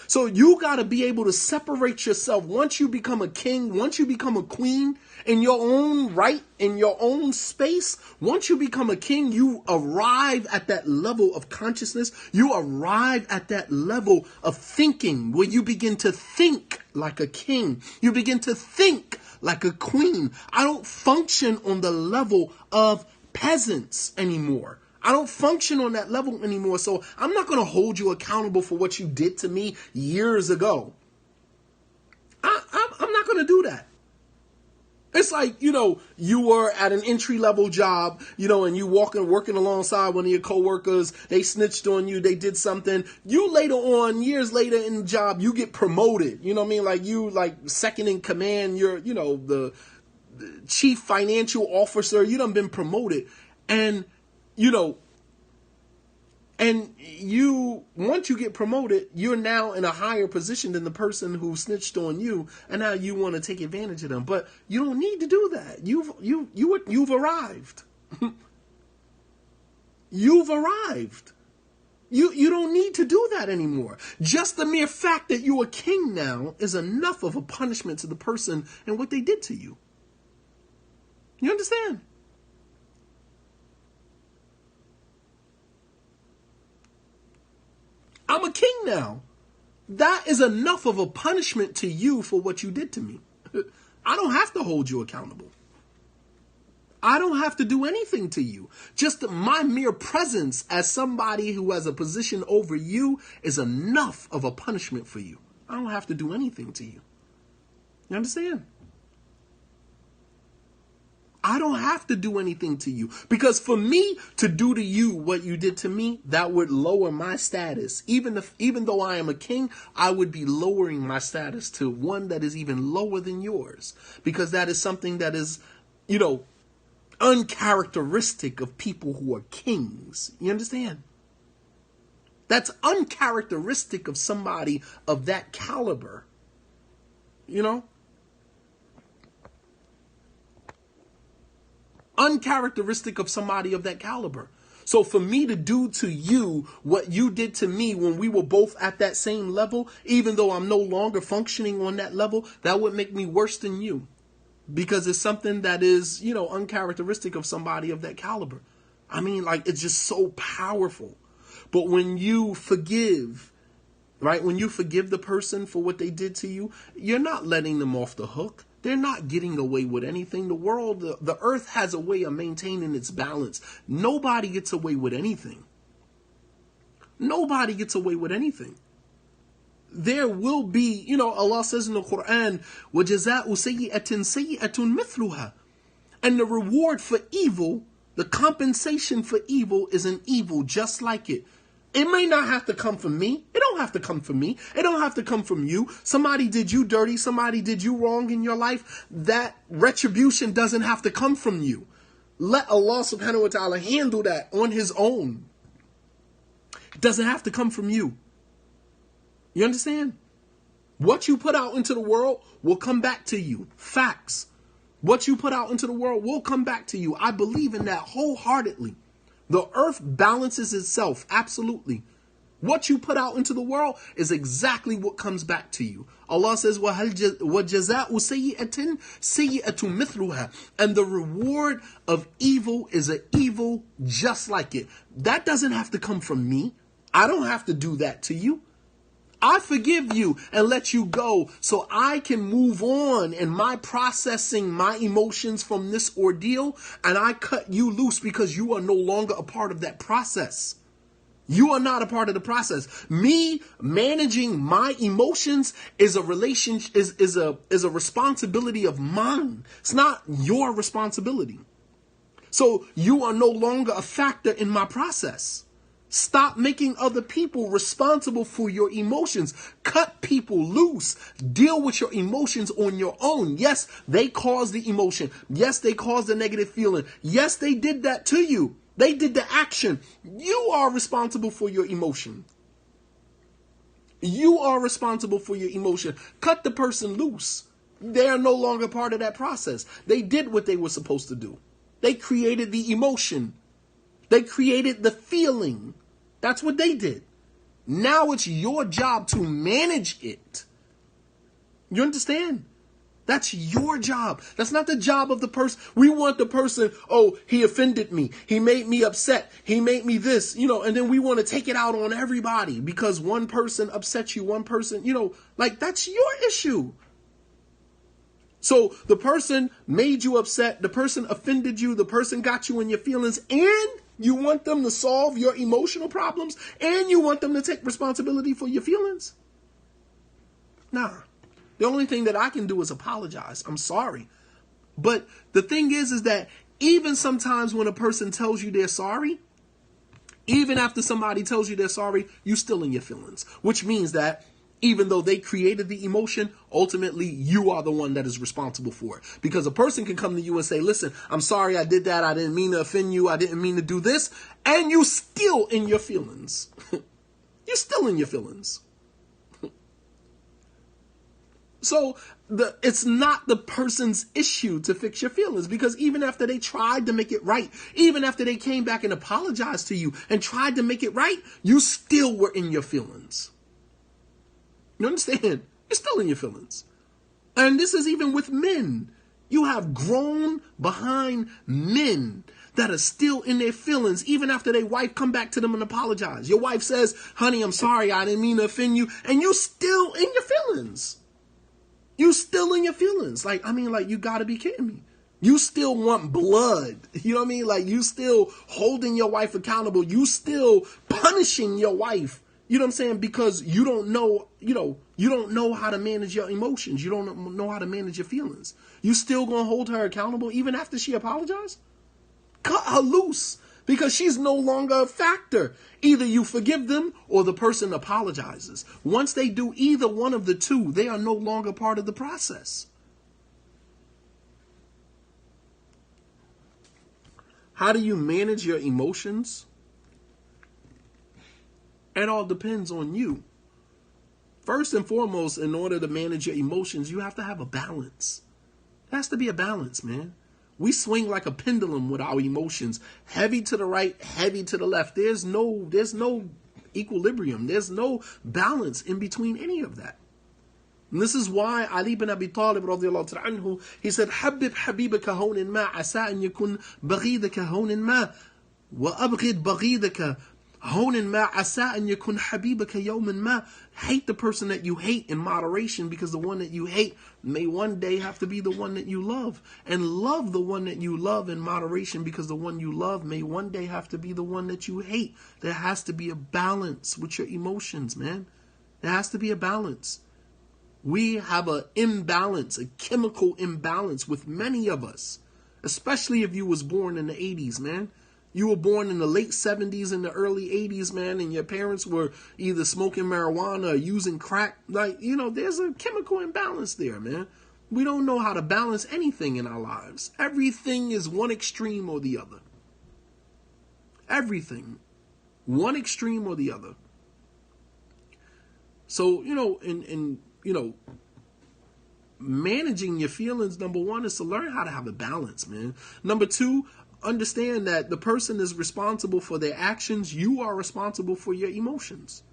So you got to be able to separate yourself. Once you become a king, once you become a queen in your own right, in your own space, once you become a king, you arrive at that level of consciousness. You arrive at that level of thinking where you begin to think like a king. You begin to think like a queen. I don't function on the level of peasants anymore. I don't function on that level anymore, so I'm not going to hold you accountable for what you did to me years ago. I'm not going to do that. It's like, you were at an entry-level job, and you working alongside one of your coworkers. They snitched on you. They did something. You later on, years later in the job, you get promoted. You know what I mean? Like you, second in command. You're, the chief financial officer. You done been promoted. And once you get promoted, you're now in a higher position than the person who snitched on you, and now you want to take advantage of them. But you don't need to do that. You've arrived. You've arrived. You don't need to do that anymore. Just the mere fact that you're a king now is enough of a punishment to the person and what they did to you. You understand? I'm a king now. That is enough of a punishment to you for what you did to me. I don't have to hold you accountable. I don't have to do anything to you. Just my mere presence as somebody who has a position over you is enough of a punishment for you. I don't have to do anything to you. You understand? I don't have to do anything to you, because for me to do to you what you did to me, that would lower my status. Even though I am a king, I would be lowering my status to one that is even lower than yours, because that is something that is, uncharacteristic of people who are kings. You understand? That's uncharacteristic of somebody of that caliber. Uncharacteristic of somebody of that caliber. So for me to do to you what you did to me when we were both at that same level, even though I'm no longer functioning on that level, that would make me worse than you, because it's something that is, uncharacteristic of somebody of that caliber. It's just so powerful. But when you forgive, right? When you forgive the person for what they did to you, you're not letting them off the hook. They're not getting away with anything. The world, the earth has a way of maintaining its balance. Nobody gets away with anything. Nobody gets away with anything. There will be, Allah says in the Quran, وَجَزَاءُ سَيِّئَةٍ سَيِّئَةٌ مِثْلُهَا. And the reward for evil, The compensation for evil is an evil just like it. It may not have to come from me. It don't have to come from me. It don't have to come from you. Somebody did you dirty. Somebody did you wrong in your life. That retribution doesn't have to come from you. Let Allah subhanahu wa ta'ala handle that on his own. It doesn't have to come from you. You understand? What you put out into the world will come back to you. Facts. What you put out into the world will come back to you. I believe in that wholeheartedly. The earth balances itself. Absolutely. What you put out into the world is exactly what comes back to you. Allah says, وَجَزَاءُ سَيِّئَةٍ سَيِّئَةٌ مِثْلُهَا. And the reward of evil is an evil just like it. That doesn't have to come from me. I don't have to do that to you. I forgive you and let you go so I can move on in my processing my emotions from this ordeal, and I cut you loose because you are no longer a part of that process. You are not a part of the process. Me managing my emotions is a relationship, is a responsibility of mine. It's not your responsibility. So you are no longer a factor in my process. Stop making other people responsible for your emotions. Cut people loose. Deal with your emotions on your own. Yes, they caused the emotion. Yes, they caused the negative feeling. Yes, they did that to you. They did the action. You are responsible for your emotion. You are responsible for your emotion. Cut the person loose. They are no longer part of that process. They did what they were supposed to do. They created the emotion. They created the feeling. That's what they did. Now it's your job to manage it. You understand? That's your job. That's not the job of the person. We want the person, oh, he offended me. He made me upset. He made me this, and then we want to take it out on everybody because one person upset you, one person, like that's your issue. So the person made you upset, the person offended you, the person got you in your feelings, and you want them to solve your emotional problems, and you want them to take responsibility for your feelings? Nah. The only thing that I can do is apologize. I'm sorry. But the thing is that even sometimes when a person tells you they're sorry, even after somebody tells you they're sorry, you still in your feelings, which means that even though they created the emotion, ultimately you are the one that is responsible for it. Because a person can come to you and say, listen, I'm sorry I did that. I didn't mean to offend you. I didn't mean to do this. And you still in your feelings. You're still in your feelings. So it's not the person's issue to fix your feelings, because even after they tried to make it right, even after they came back and apologized to you and tried to make it right, you still were in your feelings. You understand? You're still in your feelings. And this is even with men. You have grown behind men that are still in their feelings, even after their wife come back to them and apologize. Your wife says, honey, I'm sorry, I didn't mean to offend you. And you still in your feelings. You still in your feelings. You gotta be kidding me. You still want blood. You know what I mean? Like, you still holding your wife accountable. You still punishing your wife. You know what I'm saying? Because you don't know, you don't know how to manage your emotions. You don't know how to manage your feelings. You still gonna hold her accountable even after she apologized? Cut her loose, because she's no longer a factor. Either you forgive them or the person apologizes. Once they do either one of the two, they are no longer part of the process. How do you manage your emotions? It all depends on you. First and foremost, in order to manage your emotions, you have to have a balance. There has to be a balance, man. We swing like a pendulum with our emotions, heavy to the right, heavy to the left. There's no equilibrium. There's no balance in between any of that. And this is why Ali bin Abi Talib radiallahu ta'ala anhu, he said, حبب حبيبك هون ما عسى أن يكون بغيضك هون ما وأبغض بغيضك هون ما عسى أن يكون حبيبك يوما ما. Hate the person that you hate in moderation, because the one that you hate may one day have to be the one that you love. And love the one that you love in moderation, because the one you love may one day have to be the one that you hate. There has to be a balance with your emotions, man. There has to be a balance. We have an imbalance, a chemical imbalance with many of us. Especially if you was born in the 80s, man. You were born in the late 70s and the early 80s, man, and your parents were either smoking marijuana or using crack. Like, there's a chemical imbalance there, man. We don't know how to balance anything in our lives. Everything is one extreme or the other. Everything. One extreme or the other. So, managing your feelings, number one, is to learn how to have a balance, man. Number two, understand that the person is responsible for their actions. You are responsible for your emotions.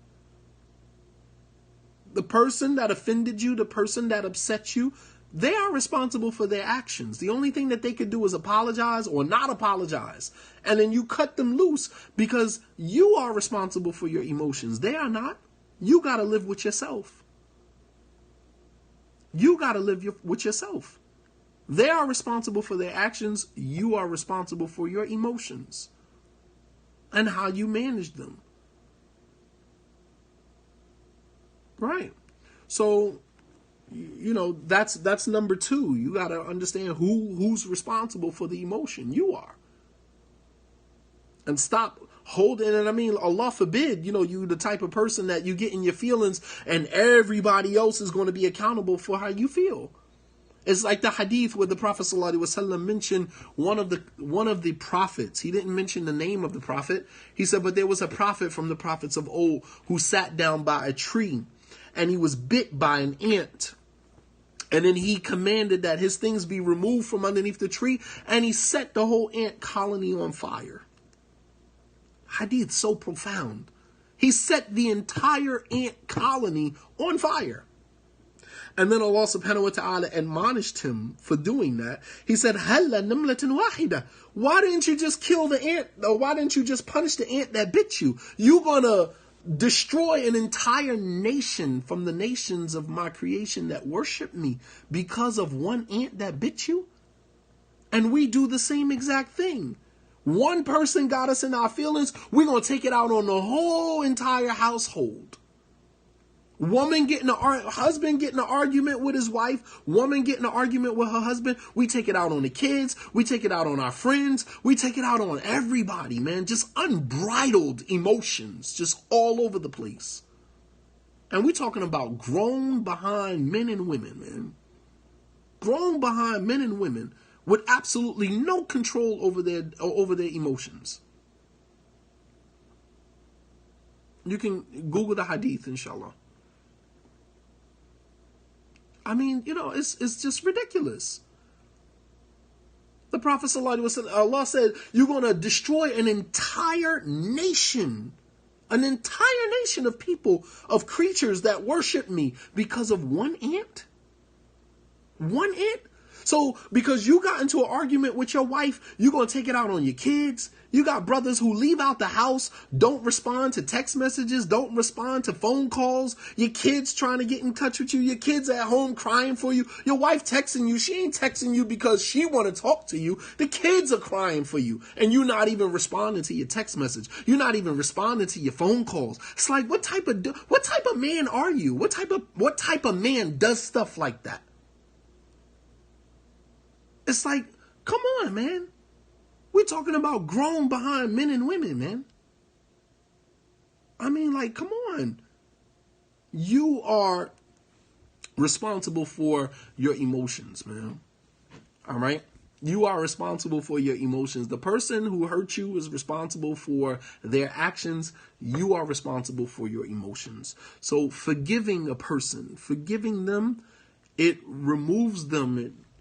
The person that offended you, the person that upset you, they are responsible for their actions. The only thing that they could do is apologize or not apologize. And then you cut them loose because you are responsible for your emotions. They are not. You got to live with yourself. You got to live with yourself. They are responsible for their actions. You are responsible for your emotions and how you manage them. Right. So, that's number two. You got to understand who's responsible for the emotion. You are. And stop holding, and I mean, Allah forbid, you the type of person that you get in your feelings and everybody else is going to be accountable for how you feel. It's like the hadith where the Prophet ﷺ mentioned one of the prophets. He didn't mention the name of the prophet. He said, but there was a prophet from the prophets of old who sat down by a tree and he was bit by an ant. And then he commanded that his things be removed from underneath the tree, and he set the whole ant colony on fire. Hadith so profound. He set the entire ant colony on fire. And then Allah subhanahu wa ta'ala admonished him for doing that. He said, Halla nimlatin wahida. Why didn't you just kill the ant? Or why didn't you just punish the ant that bit you? You're going to destroy an entire nation from the nations of my creation that worship me because of one ant that bit you? And we do the same exact thing. One person got us in our feelings. We're going to take it out on the whole entire household. Husband getting an argument with his wife. Woman getting an argument with her husband. We take it out on the kids. We take it out on our friends. We take it out on everybody, man. Just unbridled emotions, just all over the place. And we're talking about grown behind men and women, man. Grown behind men and women with absolutely no control over their emotions. You can Google the hadith, inshallah. I mean, it's just ridiculous. The Prophet ﷺ, Allah said, you're going to destroy an entire nation of people, of creatures that worship me because of one ant? One ant? So because you got into an argument with your wife, you're going to take it out on your kids. You got brothers who leave out the house, don't respond to text messages, don't respond to phone calls. Your kids trying to get in touch with you. Your kids at home crying for you. Your wife texting you. She ain't texting you because she want to talk to you. The kids are crying for you. And you're not even responding to your text message. You're not even responding to your phone calls. It's like, what type of man are you? What type of man does stuff like that? It's like, come on, man. We're talking about grown behind men and women, man. I mean, like, come on. You are responsible for your emotions, man. All right? You are responsible for your emotions. The person who hurt you is responsible for their actions. You are responsible for your emotions. So forgiving a person, forgiving them, it removes them,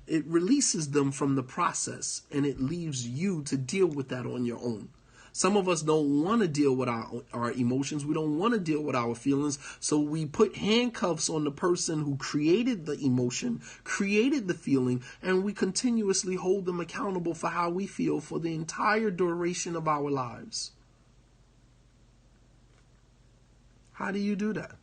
it releases them from the process, and it leaves you to deal with that on your own. Some of us don't want to deal with our emotions. We don't want to deal with our feelings. So we put handcuffs on the person who created the emotion, created the feeling, and we continuously hold them accountable for how we feel for the entire duration of our lives. How do you do that?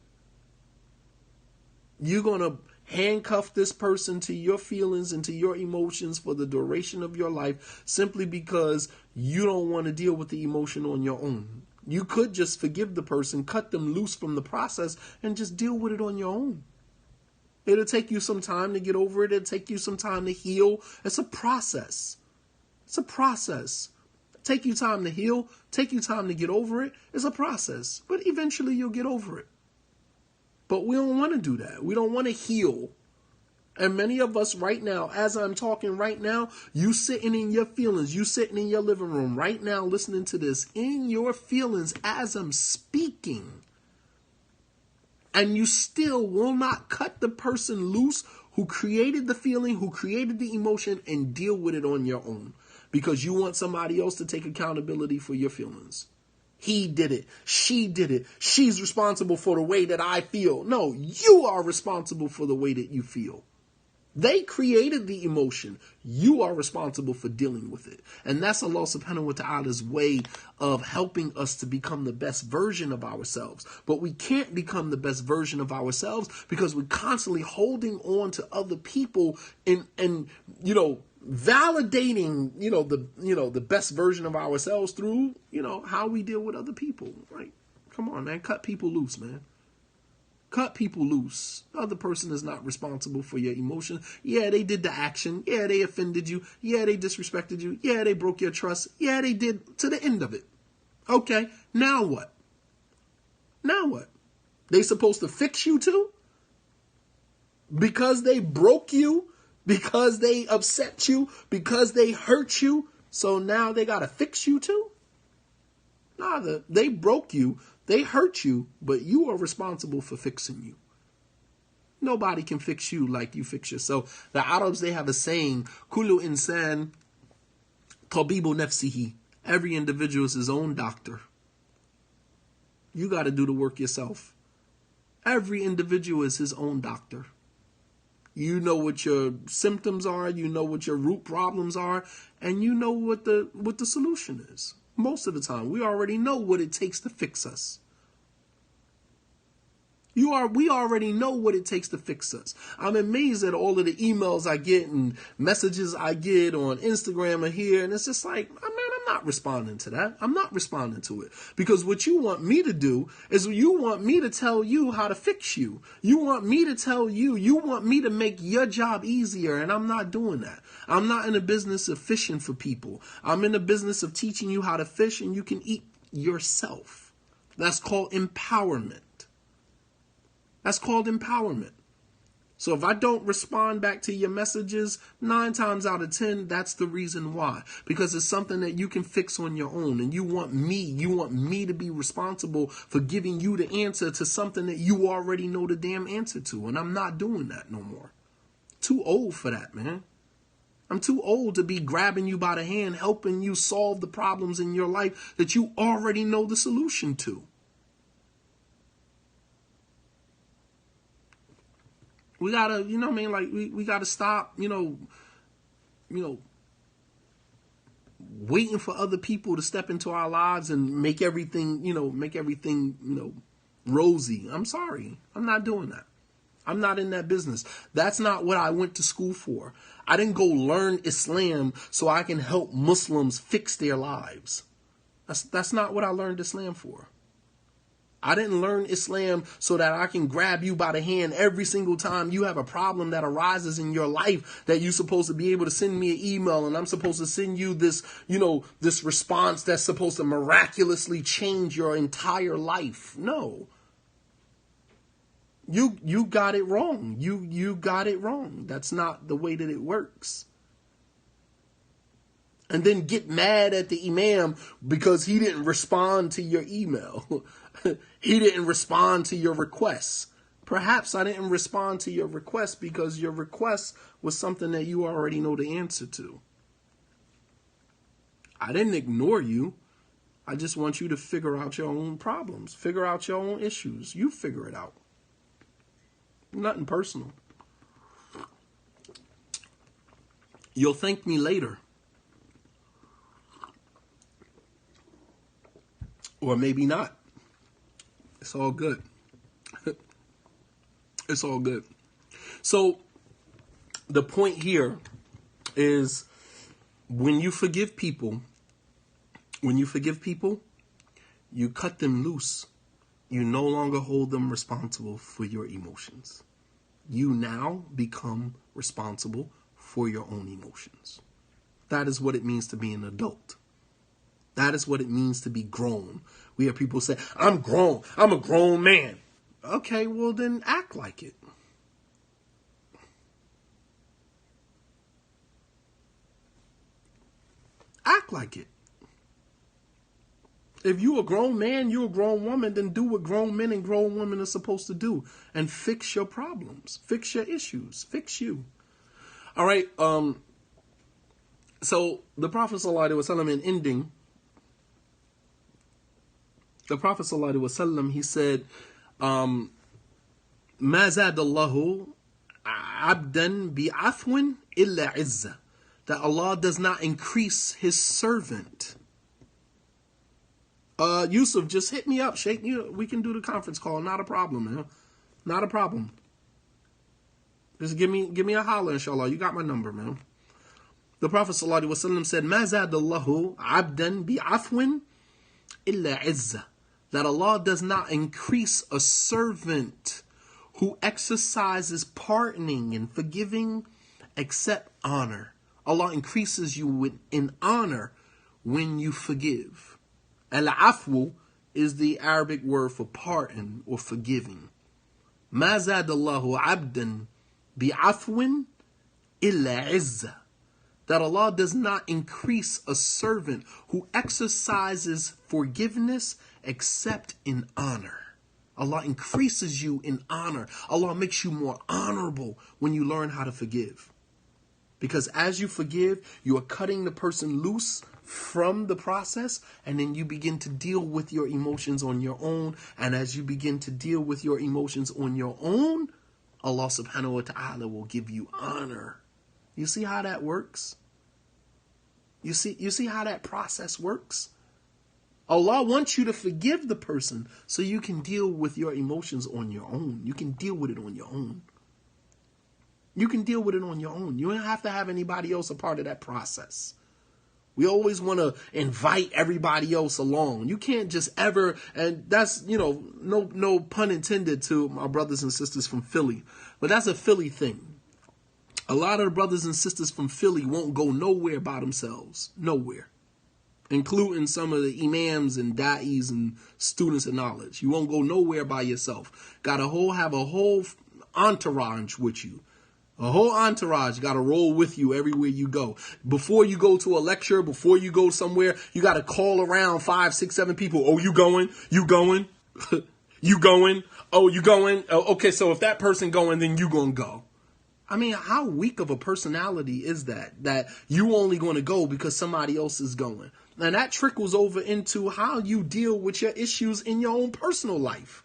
You're going to handcuff this person to your feelings and to your emotions for the duration of your life simply because you don't want to deal with the emotion on your own. You could just forgive the person, cut them loose from the process, and just deal with it on your own. It'll take you some time to get over it. It'll take you some time to heal. It's a process. It's a process. Take you time to heal. Take you time to get over it. It's a process. But eventually you'll get over it. But we don't want to do that. We don't want to heal. And many of us right now, as I'm talking right now, you sitting in your feelings, you sitting in your living room right now listening to this, in your feelings as I'm speaking. And you still will not cut the person loose who created the feeling, who created the emotion, and deal with it on your own. Because you want somebody else to take accountability for your feelings. He did it. She did it. She's responsible for the way that I feel. No, you are responsible for the way that you feel. They created the emotion. You are responsible for dealing with it. And that's Allah subhanahu wa ta'ala's way of helping us to become the best version of ourselves. But we can't become the best version of ourselves because we're constantly holding on to other people and validating, the best version of ourselves through, how we deal with other people. Right? Come on, man. Cut people loose, man. Cut people loose. The other person is not responsible for your emotions. Yeah, they did the action. Yeah, they offended you. Yeah, they disrespected you. Yeah, they broke your trust. Yeah, they did to the end of it. Okay, now what? Now what? They supposed to fix you too? Because they broke you? Because they upset you? Because they hurt you? So now they got to fix you too? Nah, they broke you. They hurt you, but you are responsible for fixing you. Nobody can fix you like you fix yourself. The Arabs, they have a saying, Kullu insan tabibu nafsihi. Every individual is his own doctor. You got to do the work yourself. Every individual is his own doctor. You know what your symptoms are, you know what your root problems are, and you know what the solution is. Most of the time, we already know what it takes to fix us. We already know what it takes to fix us. I'm amazed at all of the emails I get and messages I get on Instagram or here, and it's just like, man, I'm not responding to that. I'm not responding to it. Because what you want me to do is you want me to tell you how to fix you. You want me to tell you, you want me to make your job easier, and I'm not doing that. I'm not in the business of fishing for people. I'm in the business of teaching you how to fish, and you can eat yourself. That's called empowerment. That's called empowerment. So if I don't respond back to your messages, 9 times out of 10, that's the reason why. Because it's something that you can fix on your own. And you want me to be responsible for giving you the answer to something that you already know the damn answer to. And I'm not doing that no more. Too old for that, man. I'm too old to be grabbing you by the hand, helping you solve the problems in your life that you already know the solution to. We gotta, we gotta stop, waiting for other people to step into our lives and make everything, rosy. I'm sorry. I'm not doing that. I'm not in that business. That's not what I went to school for. I didn't go learn Islam so I can help Muslims fix their lives. That's not what I learned Islam for. I didn't learn Islam so that I can grab you by the hand every single time you have a problem that arises in your life that you're supposed to be able to send me an email and I'm supposed to send you this, this response that's supposed to miraculously change your entire life. No. You got it wrong. You got it wrong. That's not the way that it works. And then get mad at the imam because he didn't respond to your email. He didn't respond to your requests. Perhaps I didn't respond to your request because your request was something that you already know the answer to. I didn't ignore you. I just want you to figure out your own problems. Figure out your own issues. You figure it out. Nothing personal. You'll thank me later. Or maybe not. It's all good. It's all good. So the point here is when you forgive people, you cut them loose. You no longer hold them responsible for your emotions. You now become responsible for your own emotions. That is what it means to be an adult. That is what it means to be grown. We hear people say, I'm grown. I'm a grown man. Okay, well then act like it. Act like it. If you a grown man, you a grown woman, then do what grown men and grown women are supposed to do and fix your problems, fix your issues, fix you. All right. So the Prophet sallallahu alaihi wasallam, in ending, the Prophet sallallahu alaihi wasallam, he said, "Ma zadallahu abdan bi'afwin illa izza." That Allah does not increase his servant. Yusuf, just hit me up, shake me up. We can do the conference call. Not a problem, man. Not a problem. Just give me a holler, inshallah. You got my number, man. The Prophet sallallahu alaihi wasallam said, "Ma zadallahu abdan bi'afwin illa izza." That Allah does not increase a servant who exercises pardoning and forgiving except honor. Allah increases you in honor when you forgive. Al-afwu is the Arabic word for pardon or forgiving. Ma zadallahu abdan bi'afwin illa izza. That Allah does not increase a servant who exercises forgiveness except in honor. Allah increases you in honor. Allah makes you more honorable when you learn how to forgive. Because as you forgive, you are cutting the person loose from the process, and then you begin to deal with your emotions on your own. And as you begin to deal with your emotions on your own, Allah subhanahu wa ta'ala will give you honor. You see how that works? You see how that process works? Allah wants you to forgive the person so you can deal with your emotions on your own. You can deal with it on your own. You can deal with it on your own. You don't have to have anybody else a part of that process. We always want to invite everybody else along. You can't just ever, and that's, no pun intended to my brothers and sisters from Philly, but that's a Philly thing. A lot of the brothers and sisters from Philly won't go nowhere by themselves. Nowhere. Including some of the imams and da'is and students of knowledge. You won't go nowhere by yourself. Have a whole entourage with you. A whole entourage got to roll with you everywhere you go. Before you go to a lecture, before you go somewhere, you got to call around 5, 6, 7 people. Oh, you going? You going? You going? Oh, you going? Oh, okay, so if that person going, then you going to go. I mean, how weak of a personality is that? That you only going to go because somebody else is going. And that trickles over into how you deal with your issues in your own personal life.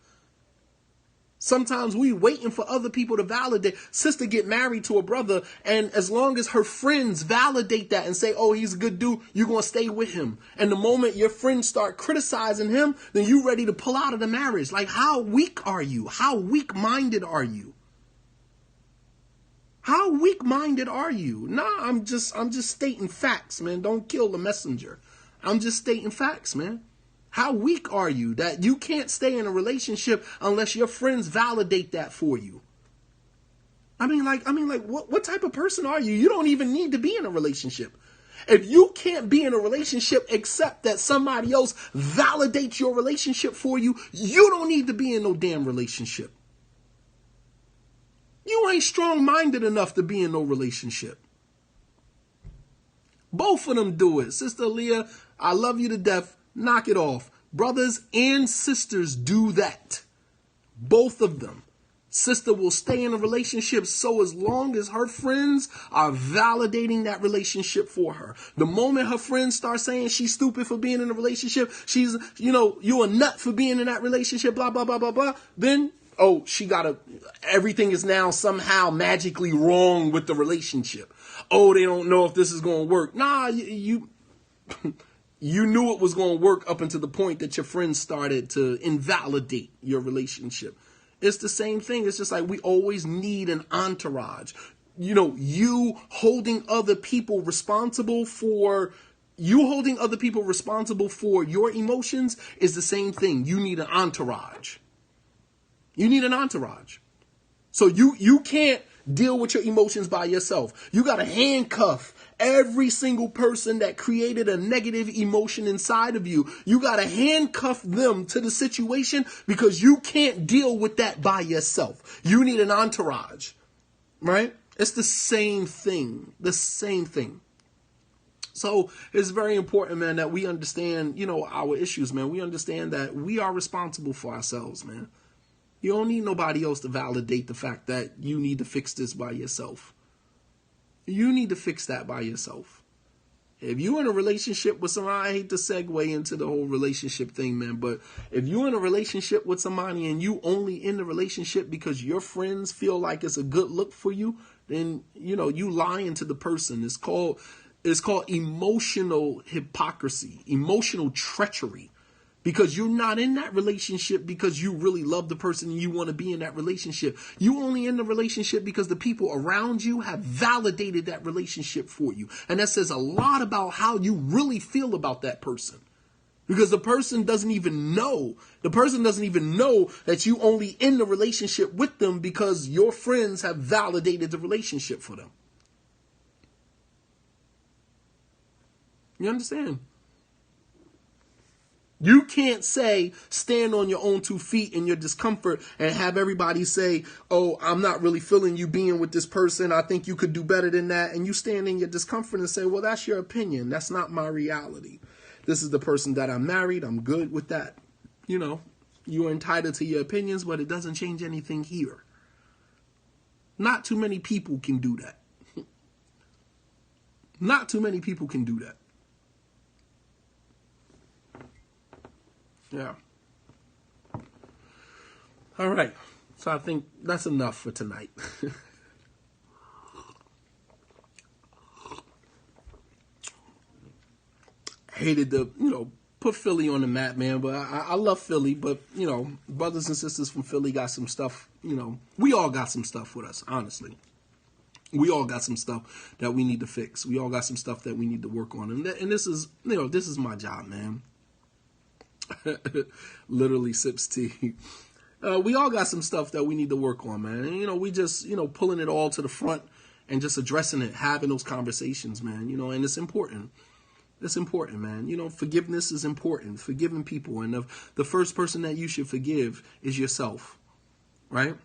Sometimes we waiting for other people to validate. Sister get married to a brother, and as long as her friends validate that and say, oh, he's a good dude, you're going to stay with him. And the moment your friends start criticizing him, then you ready to pull out of the marriage. Like, how weak are you? How weak-minded are you? How weak-minded are you? Nah, I'm just stating facts, man. Don't kill the messenger. I'm just stating facts, man. How weak are you that you can't stay in a relationship unless your friends validate that for you? I mean, what type of person are you? You don't even need to be in a relationship. If you can't be in a relationship except that somebody else validates your relationship for you, you don't need to be in no damn relationship. You ain't strong-minded enough to be in no relationship. Both of them do it. Sister Leah, I love you to death. Knock it off. Brothers and sisters do that. Both of them. Sister will stay in a relationship so as long as her friends are validating that relationship for her. The moment her friends start saying she's stupid for being in a relationship, she's, you a nut for being in that relationship, blah, blah, blah, blah, blah, then, everything is now somehow magically wrong with the relationship. Oh, they don't know if this is going to work. Nah, you knew it was going to work up until the point that your friends started to invalidate your relationship. It's the same thing. It's just like we always need an entourage. You holding other people responsible for your emotions is the same thing. You need an entourage. You need an entourage. So you can't Deal with your emotions by yourself. You got to handcuff every single person that created a negative emotion inside of you. You got to handcuff them to the situation because you can't deal with that by yourself. You need an entourage, right? It's the same thing, the same thing. So it's very important, man, that we understand, our issues, man. We understand that we are responsible for ourselves, man. You don't need nobody else to validate the fact that you need to fix this by yourself. You need to fix that by yourself. If you're in a relationship with somebody, I hate to segue into the whole relationship thing, man, but if you're in a relationship with somebody and you only in the relationship because your friends feel like it's a good look for you, then, you lying to the person. It's called emotional hypocrisy, emotional treachery. Because you're not in that relationship because you really love the person and you want to be in that relationship. You only in the relationship because the people around you have validated that relationship for you. And that says a lot about how you really feel about that person. Because the person doesn't even know. The person doesn't even know that you only in the relationship with them because your friends have validated the relationship for them. You understand? You can't stand on your own 2 feet in your discomfort and have everybody say, oh, I'm not really feeling you being with this person. I think you could do better than that. And you stand in your discomfort and say, well, that's your opinion. That's not my reality. This is the person that I married. I'm good with that. You're entitled to your opinions, but it doesn't change anything here. Not too many people can do that. Not too many people can do that. Yeah. All right. So I think that's enough for tonight. Hated to, put Philly on the map, man. But I love Philly. But, brothers and sisters from Philly got some stuff, we all got some stuff with us, honestly. We all got some stuff that we need to fix. We all got some stuff that we need to work on. And this is, this is my job, man. Literally sips tea. We all got some stuff that we need to work on, man. And, we just, pulling it all to the front and just addressing it, having those conversations, man, and it's important. It's important, man. Forgiveness is important. Forgiving people. And the first person that you should forgive is yourself, right?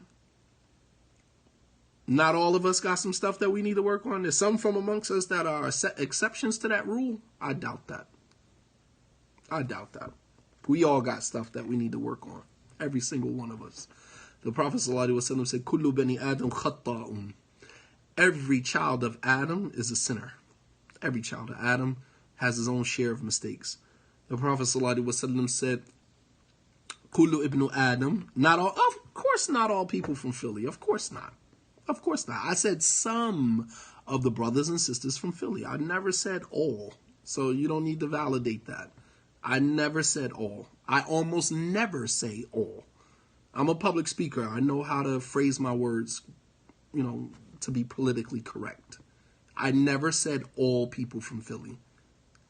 Not all of us got some stuff that we need to work on. There's some from amongst us that are exceptions to that rule. I doubt that. We all got stuff that we need to work on. Every single one of us. The Prophet ﷺ said, Kullu bani Adam khatta'un. Every child of Adam is a sinner. Every child of Adam has his own share of mistakes. The Prophet ﷺ said, Kullu ibn Adam. Of course not all people from Philly. Of course not. I said some of the brothers and sisters from Philly. I never said all. So you don't need to validate that. I never said all. I almost never say all. I'm a public speaker. I know how to phrase my words, to be politically correct. I never said all people from Philly.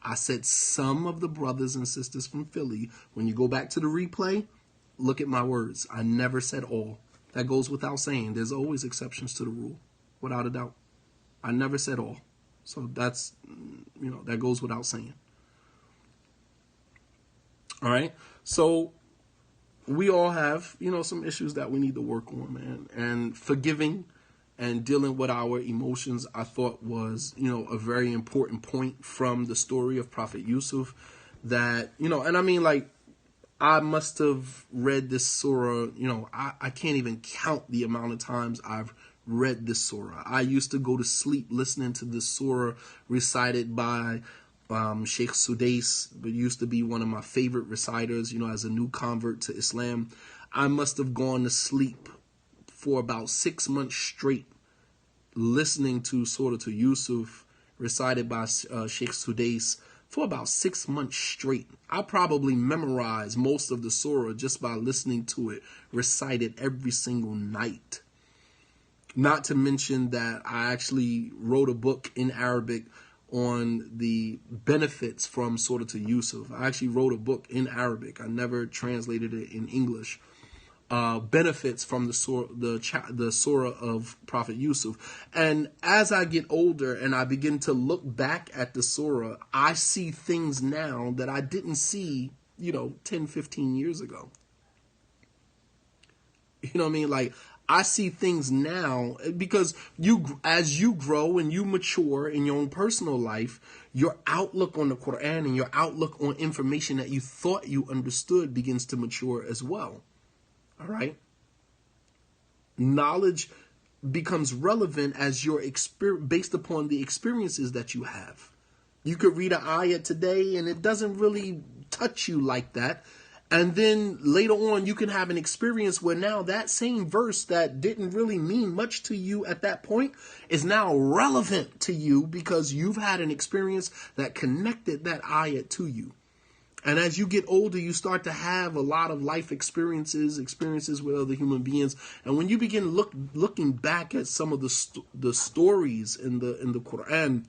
I said some of the brothers and sisters from Philly. When you go back to the replay, look at my words. I never said all. That goes without saying. There's always exceptions to the rule, without a doubt. I never said all. So that's, that goes without saying. All right. So we all have, some issues that we need to work on, man. And forgiving and dealing with our emotions, I thought was, a very important point from the story of Prophet Yusuf that, and I mean, like, I must have read this surah, I can't even count the amount of times I've read this surah. I used to go to sleep listening to this surah recited by Sheikh Sudais, but used to be one of my favorite reciters, as a new convert to Islam. I must have gone to sleep for about 6 months straight listening to Surah to Yusuf recited by Sheikh Sudais for about 6 months straight. I probably memorized most of the surah just by listening to it recited every single night. Not to mention that I actually wrote a book in Arabic on the benefits from Surah to Yusuf. I actually wrote a book in Arabic. I never translated it in English. benefits from the surah of Prophet Yusuf. And as I get older and I begin to look back at the surah, I see things now that I didn't see, 10, 15 years ago. You know what I mean? Like, I see things now because as you grow and you mature in your own personal life, your outlook on the Quran and your outlook on information that you thought you understood begins to mature as well. All right. Knowledge becomes relevant as your based upon the experiences that you have. You could read an ayat today and it doesn't really touch you like that. And then later on, you can have an experience where now that same verse that didn't really mean much to you at that point is now relevant to you because you've had an experience that connected that ayat to you. And as you get older, you start to have a lot of life experiences with other human beings. And when you begin looking back at some of the stories in the Quran,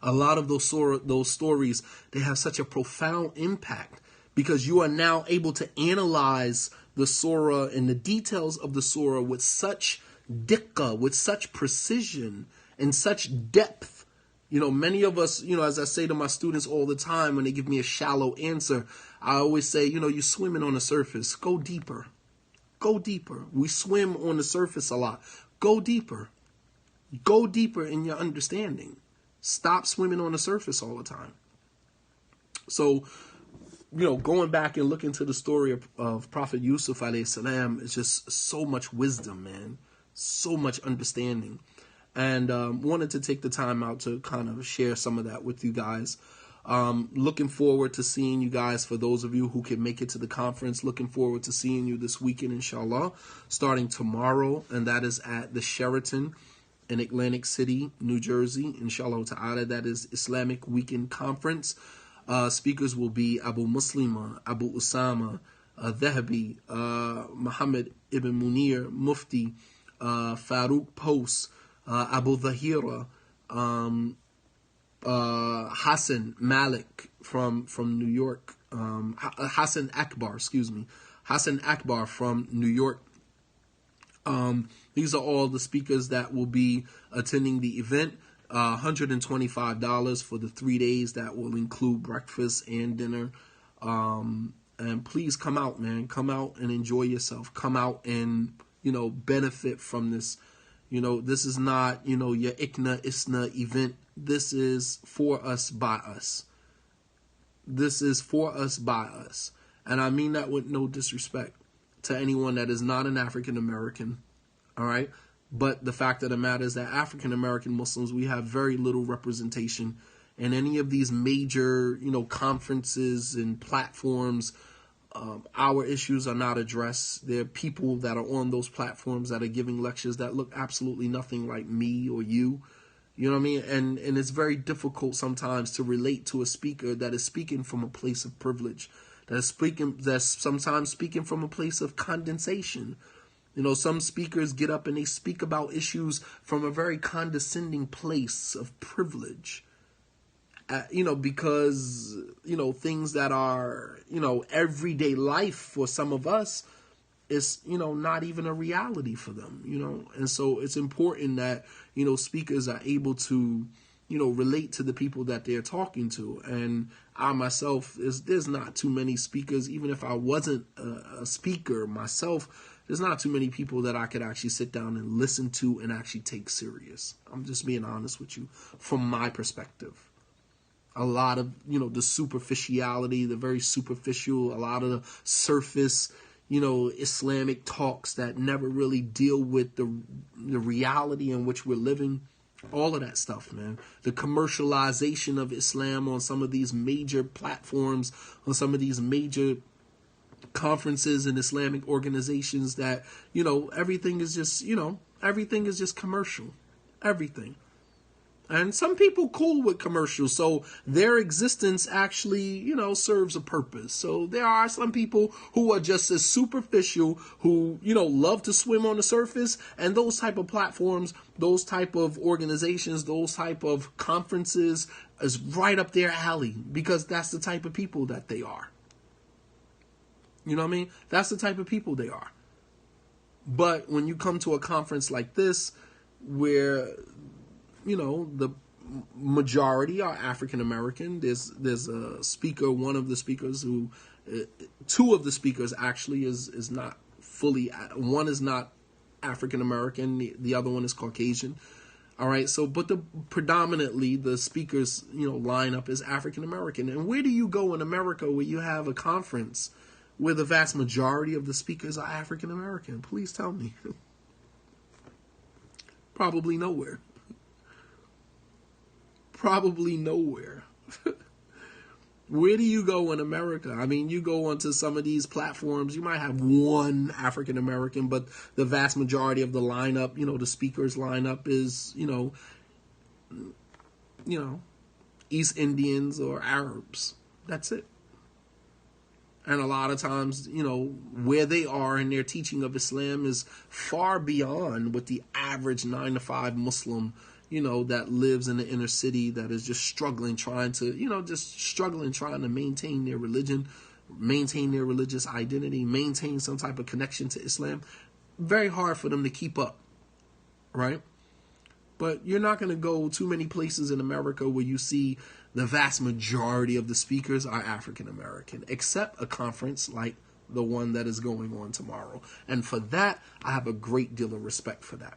a lot of those stories, they have such a profound impact because you are now able to analyze the surah and the details of the surah with such diqqah, with such precision and such depth. Many of us, as I say to my students all the time when they give me a shallow answer, I always say, you're swimming on the surface. Go deeper. Go deeper. We swim on the surface a lot. Go deeper. Go deeper in your understanding. Stop swimming on the surface all the time. So, going back and looking to the story of Prophet Yusuf alayhi salam is just so much wisdom, man. So much understanding. And wanted to take the time out to kind of share some of that with you guys. Looking forward to seeing you guys, for those of you who can make it to the conference. Looking forward to seeing you this weekend, inshallah, starting tomorrow. And that is at the Sheraton in Atlantic City, New Jersey. Inshallah ta'ala, that is Islamic Weekend Conference. Speakers will be Abu Muslima, Abu Usama, Dhahabi, Muhammad Ibn Munir, Mufti, Farouk Post, Abu Dhahira, Hassan Malik from New York, Hassan Akbar from New York. These are all the speakers that will be attending the event. $125 for the 3 days. That will include breakfast and dinner. And please come out, man. Come out and enjoy yourself. Come out and, benefit from this. This is not, your Isna event. This is for us, by us. This is for us, by us. And I mean that with no disrespect to anyone that is not an African American. All right. But the fact of the matter is that African American Muslims, we have very little representation in any of these major, conferences and platforms. Our issues are not addressed. There are people that are on those platforms that are giving lectures that look absolutely nothing like me or you. You know what I mean? And it's very difficult sometimes to relate to a speaker that is speaking from a place of privilege, that's sometimes speaking from a place of condensation. Some speakers get up and they speak about issues from a very condescending place of privilege. Because, things that are, everyday life for some of us is, not even a reality for them, And so it's important that, speakers are able to, relate to the people that they're talking to. And I myself, there's not too many speakers, even if I wasn't a speaker myself, there's not too many people that I could actually sit down and listen to and actually take serious. I'm just being honest with you from my perspective. A lot of, the superficiality, the very superficial, a lot of the surface, Islamic talks that never really deal with the reality in which we're living. All of that stuff, man. The commercialization of Islam on some of these major platforms, on some of these major conferences and Islamic organizations that, everything is just commercial. Everything. And some people cool with commercials, so their existence actually, serves a purpose. So there are some people who are just as superficial, who, love to swim on the surface, and those type of platforms, those type of organizations, those type of conferences is right up their alley because that's the type of people that they are. You know what I mean? That's the type of people they are. But when you come to a conference like this, where, you know, the majority are African American, there's a speaker, one of the speakers who, two of the speakers actually is not fully, one is not African American, the other one is Caucasian. All right, so but predominantly the speakers, you know, lineup is African American. And where do you go in America where you have a conference where the vast majority of the speakers are African American? Please tell me. Probably nowhere. Probably nowhere. Where do you go in America? I mean, you go onto some of these platforms, you might have one African American, but the vast majority of the lineup, you know, the speakers lineup is, you know, East Indians or Arabs. That's it. And a lot of times, you know, where they are in their teaching of Islam is far beyond what the average 9-to-5 Muslim, you know, that lives in the inner city, that is just struggling, trying to maintain their religion, maintain their religious identity, maintain some type of connection to Islam. Very hard for them to keep up, right? But you're not going to go too many places in America where you see the vast majority of the speakers are African American, except a conference like the one that is going on tomorrow. And for that, I have a great deal of respect for that.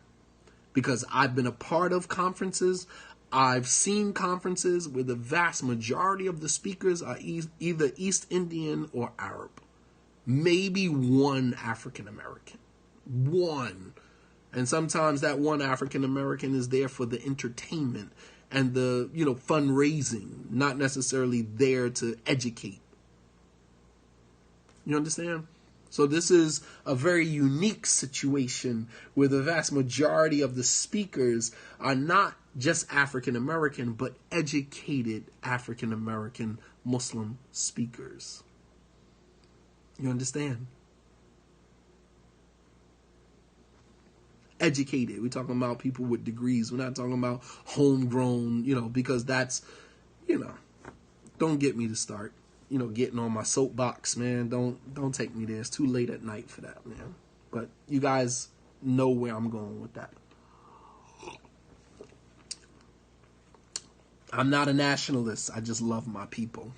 Because I've been a part of conferences, I've seen conferences where the vast majority of the speakers are either East Indian or Arab. Maybe one African American. One. And sometimes that one African American is there for the entertainment and the, you know, fundraising, not necessarily there to educate. You understand? So this is a very unique situation where the vast majority of the speakers are not just African American, but educated African American Muslim speakers. You understand? Educated. We're talking about people with degrees. We're not talking about homegrown, you know, because that's, you know, don't get me to start, you know, getting on my soapbox, man. Don't take me there. It's too late at night for that, man. But you guys know where I'm going with that. I'm not a nationalist. I just love my people.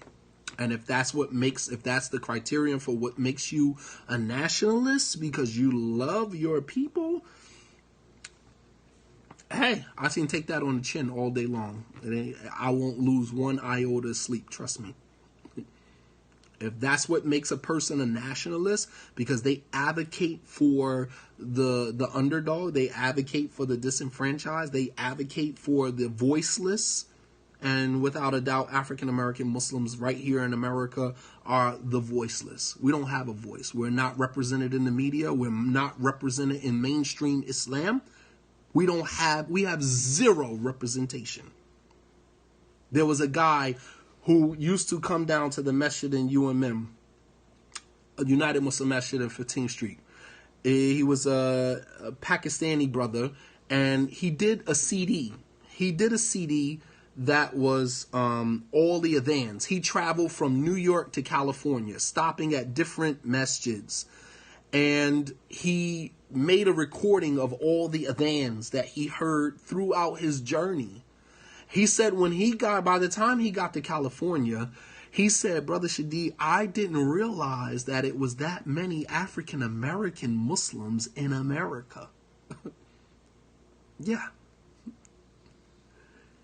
And if that's the criterion for what makes you a nationalist, because you love your people, hey, I can take that on the chin all day long. I won't lose one iota of sleep, trust me. If that's what makes a person a nationalist, because they advocate for the underdog, they advocate for the disenfranchised, they advocate for the voiceless, and without a doubt, African American Muslims right here in America are the voiceless. We don't have a voice. We're not represented in the media. We're not represented in mainstream Islam. We have zero representation. There was a guy who used to come down to the masjid in UMM, a United Muslim Masjid in 15th Street. He was a Pakistani brother, and he did a CD. That was all the adhans. He traveled from New York to California, stopping at different masjids. And he made a recording of all the adhans that he heard throughout his journey. He said by the time he got to California, he said, Brother Shadid, I didn't realize that it was that many African American Muslims in America. Yeah.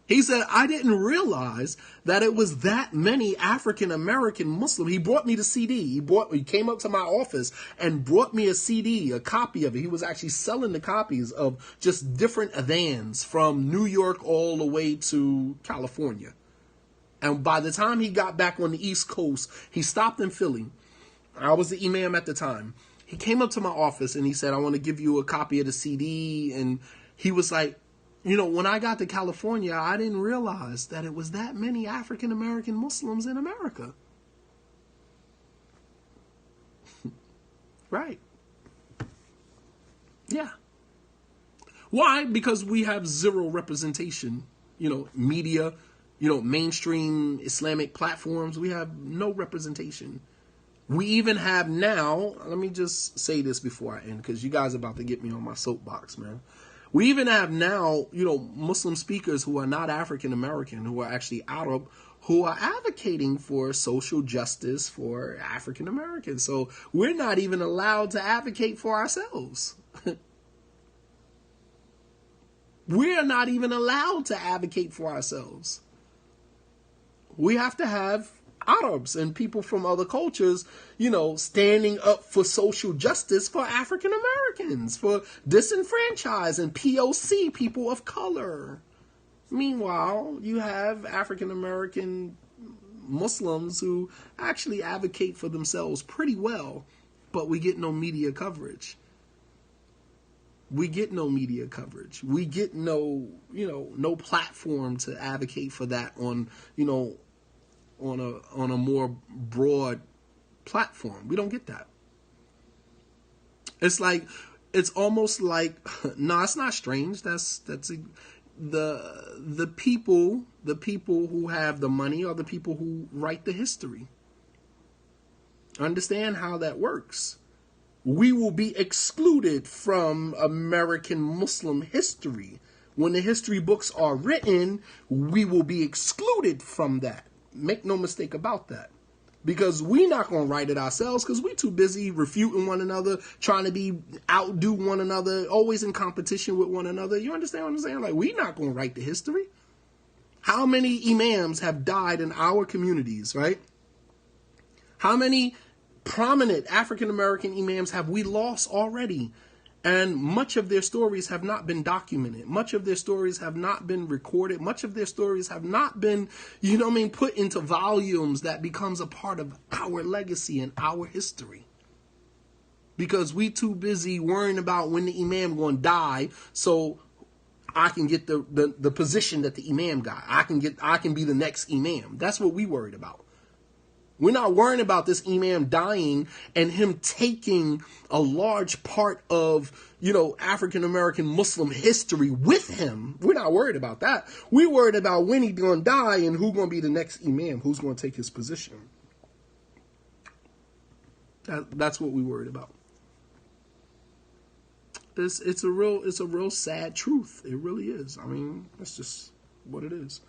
He said, I didn't realize that it was that many African American Muslims. He brought me the CD. He came up to my office and brought me a CD, a copy of it. He was actually selling the copies of just different adhans from New York all the way to California. And by the time he got back on the East Coast, he stopped in Philly. I was the imam at the time. He came up to my office and he said, I want to give you a copy of the CD. And he was like, you know, when I got to California, I didn't realize that it was that many African American Muslims in America. Right. Yeah. Why? Because we have zero representation. You know, media, you know, mainstream Islamic platforms, we have no representation. We even have now, let me just say this before I end, because you guys are about to get me on my soapbox, man. We even have now, Muslim speakers who are not African American, who are actually Arab, who are advocating for social justice for African Americans. So we're not even allowed to advocate for ourselves. We're not even allowed to advocate for ourselves. We have to have Arabs and people from other cultures, standing up for social justice for African Americans, for disenfranchised and POC, people of color. Meanwhile, you have African American Muslims who actually advocate for themselves pretty well, but we get no media coverage. We get no media coverage. We get no platform to advocate for that on a more broad platform. We don't get that. It's almost like, no, it's not strange. That's the people who have the money are the people who write the history. Understand how that works. We will be excluded from American Muslim history. When the history books are written, we will be excluded from that. Make no mistake about that. Because we're not going to write it ourselves, because we're too busy refuting one another, trying to outdo one another, always in competition with one another. You understand what I'm saying? Like, we're not going to write the history. How many imams have died in our communities, right? How many prominent African-American imams have we lost already? And much of their stories have not been documented. Much of their stories have not been recorded. Much of their stories have not been, put into volumes that becomes a part of our legacy and our history. Because we too busy worrying about when the imam going to die, so I can get the position that the imam got. I can be the next imam. That's what we worried about. We're not worrying about this imam dying and him taking a large part of, African American Muslim history with him. We're not worried about that. We're worried about when he's going to die and who's going to be the next imam, who's going to take his position. That's what we're worried about. It's a real sad truth. It really is. I mean, that's just what it is.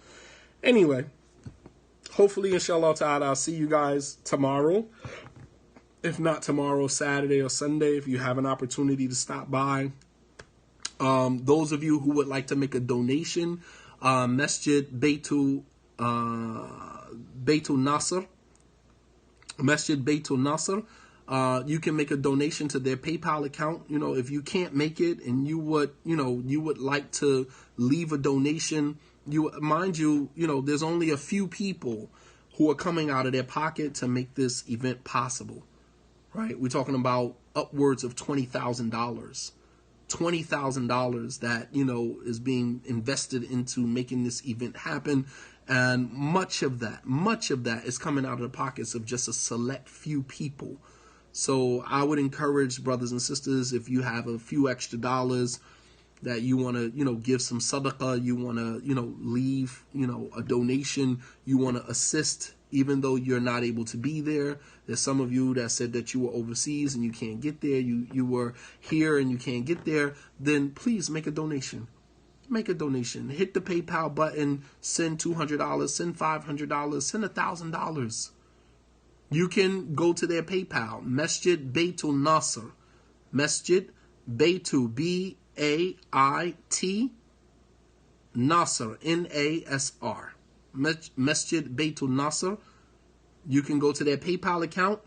Anyway. Hopefully, inshallah ta'ala, I'll see you guys tomorrow. If not tomorrow, Saturday or Sunday, if you have an opportunity to stop by. Those of you who would like to make a donation, Masjid Baitul Nasr. Masjid Baitul Nasr. You can make a donation to their PayPal account. If you can't make it and you would like to leave a donation, there's only a few people who are coming out of their pocket to make this event possible, right? We're talking about upwards of $20,000, $20,000 that, is being invested into making this event happen. And much of that is coming out of the pockets of just a select few people. So I would encourage brothers and sisters, if you have a few extra dollars that you want to, give some sadaqah, you want to, leave, a donation, you want to assist, even though you're not able to be there. There's some of you that said that you were overseas and you can't get there. You were here and you can't get there. Then please make a donation. Make a donation. Hit the PayPal button. Send $200. Send $500. Send $1,000. You can go to their PayPal. Masjid Baitul Nasr. Masjid Baitul, B-A-I-T, Nasr, N-A-S-R. Masjid Baitul Nasr. You can go to their PayPal account.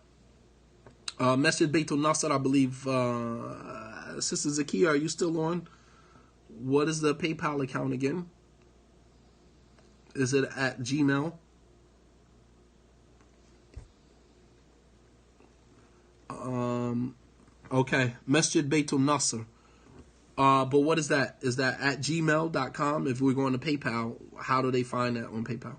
Masjid Baitul Nasr, I believe, Sister Zakiya, are you still on? What is the PayPal account again? Is it at Gmail? Okay, Masjid Baitul Nasr. But what is that? Is that at gmail.com? If we're going to PayPal, how do they find that on PayPal?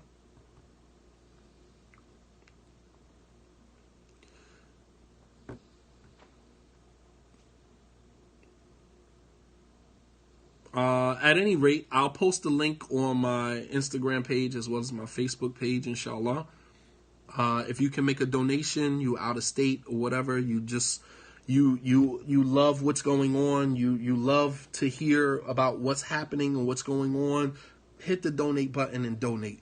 At any rate, I'll post the link on my Instagram page as well as my Facebook page, inshallah. If you can make a donation, you out of state or whatever, you just you love what's going on, you love to hear about what's happening and what's going on, hit the donate button and donate.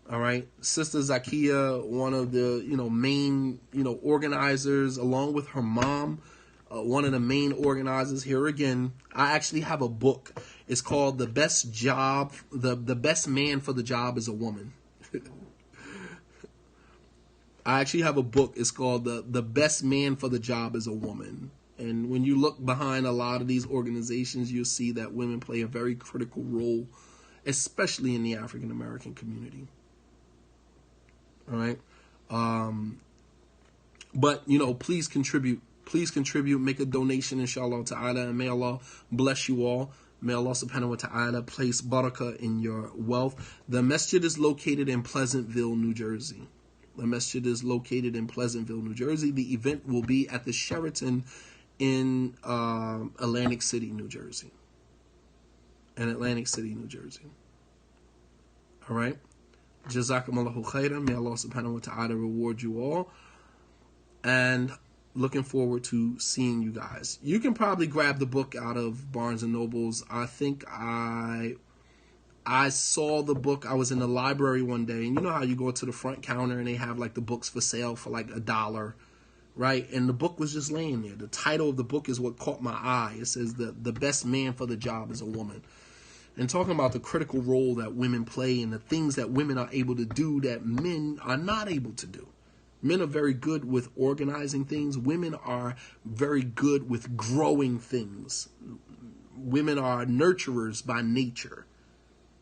All right, Sister Zakia, one of the main organizers, along with her mom, one of the main organizers. Here again, I actually have a book. It's called The Best Job, the Best Man for the Job is a Woman. I actually have a book. It's called the Best Man for the Job is a Woman. And when you look behind a lot of these organizations, you'll see that women play a very critical role, especially in the African American community. All right. But, please contribute. Please contribute. Make a donation, inshallah ta'ala. And may Allah bless you all. May Allah subhanahu wa ta'ala place barakah in your wealth. The masjid is located in Pleasantville, New Jersey. The masjid is located in Pleasantville, New Jersey. The event will be at the Sheraton in Atlantic City, New Jersey. In Atlantic City, New Jersey. All right. Jazakumullahu khairan. May Allah subhanahu wa ta'ala reward you all. And looking forward to seeing you guys. You can probably grab the book out of Barnes & Noble's. I think I saw the book. I was in the library one day, and you know how you go to the front counter and they have like the books for sale for like $1, right? And the book was just laying there. The title of the book is what caught my eye. It says the best man for the job is a woman. And talking about the critical role that women play and the things that women are able to do that men are not able to do. Men are very good with organizing things. Women are very good with growing things. Women are nurturers by nature.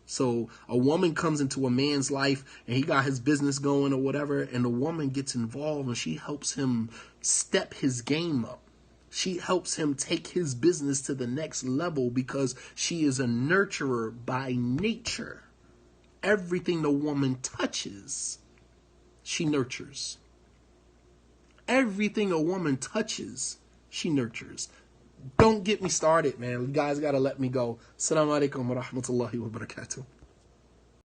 So a woman comes into a man's life and he got his business going or whatever, and the woman gets involved and she helps him step his game up. She helps him take his business to the next level because she is a nurturer by nature. Everything the woman touches, she nurtures. Everything a woman touches, she nurtures. Don't get me started, man. You guys got to let me go. Assalamu alaikum wa rahmatullahi wa barakatuh.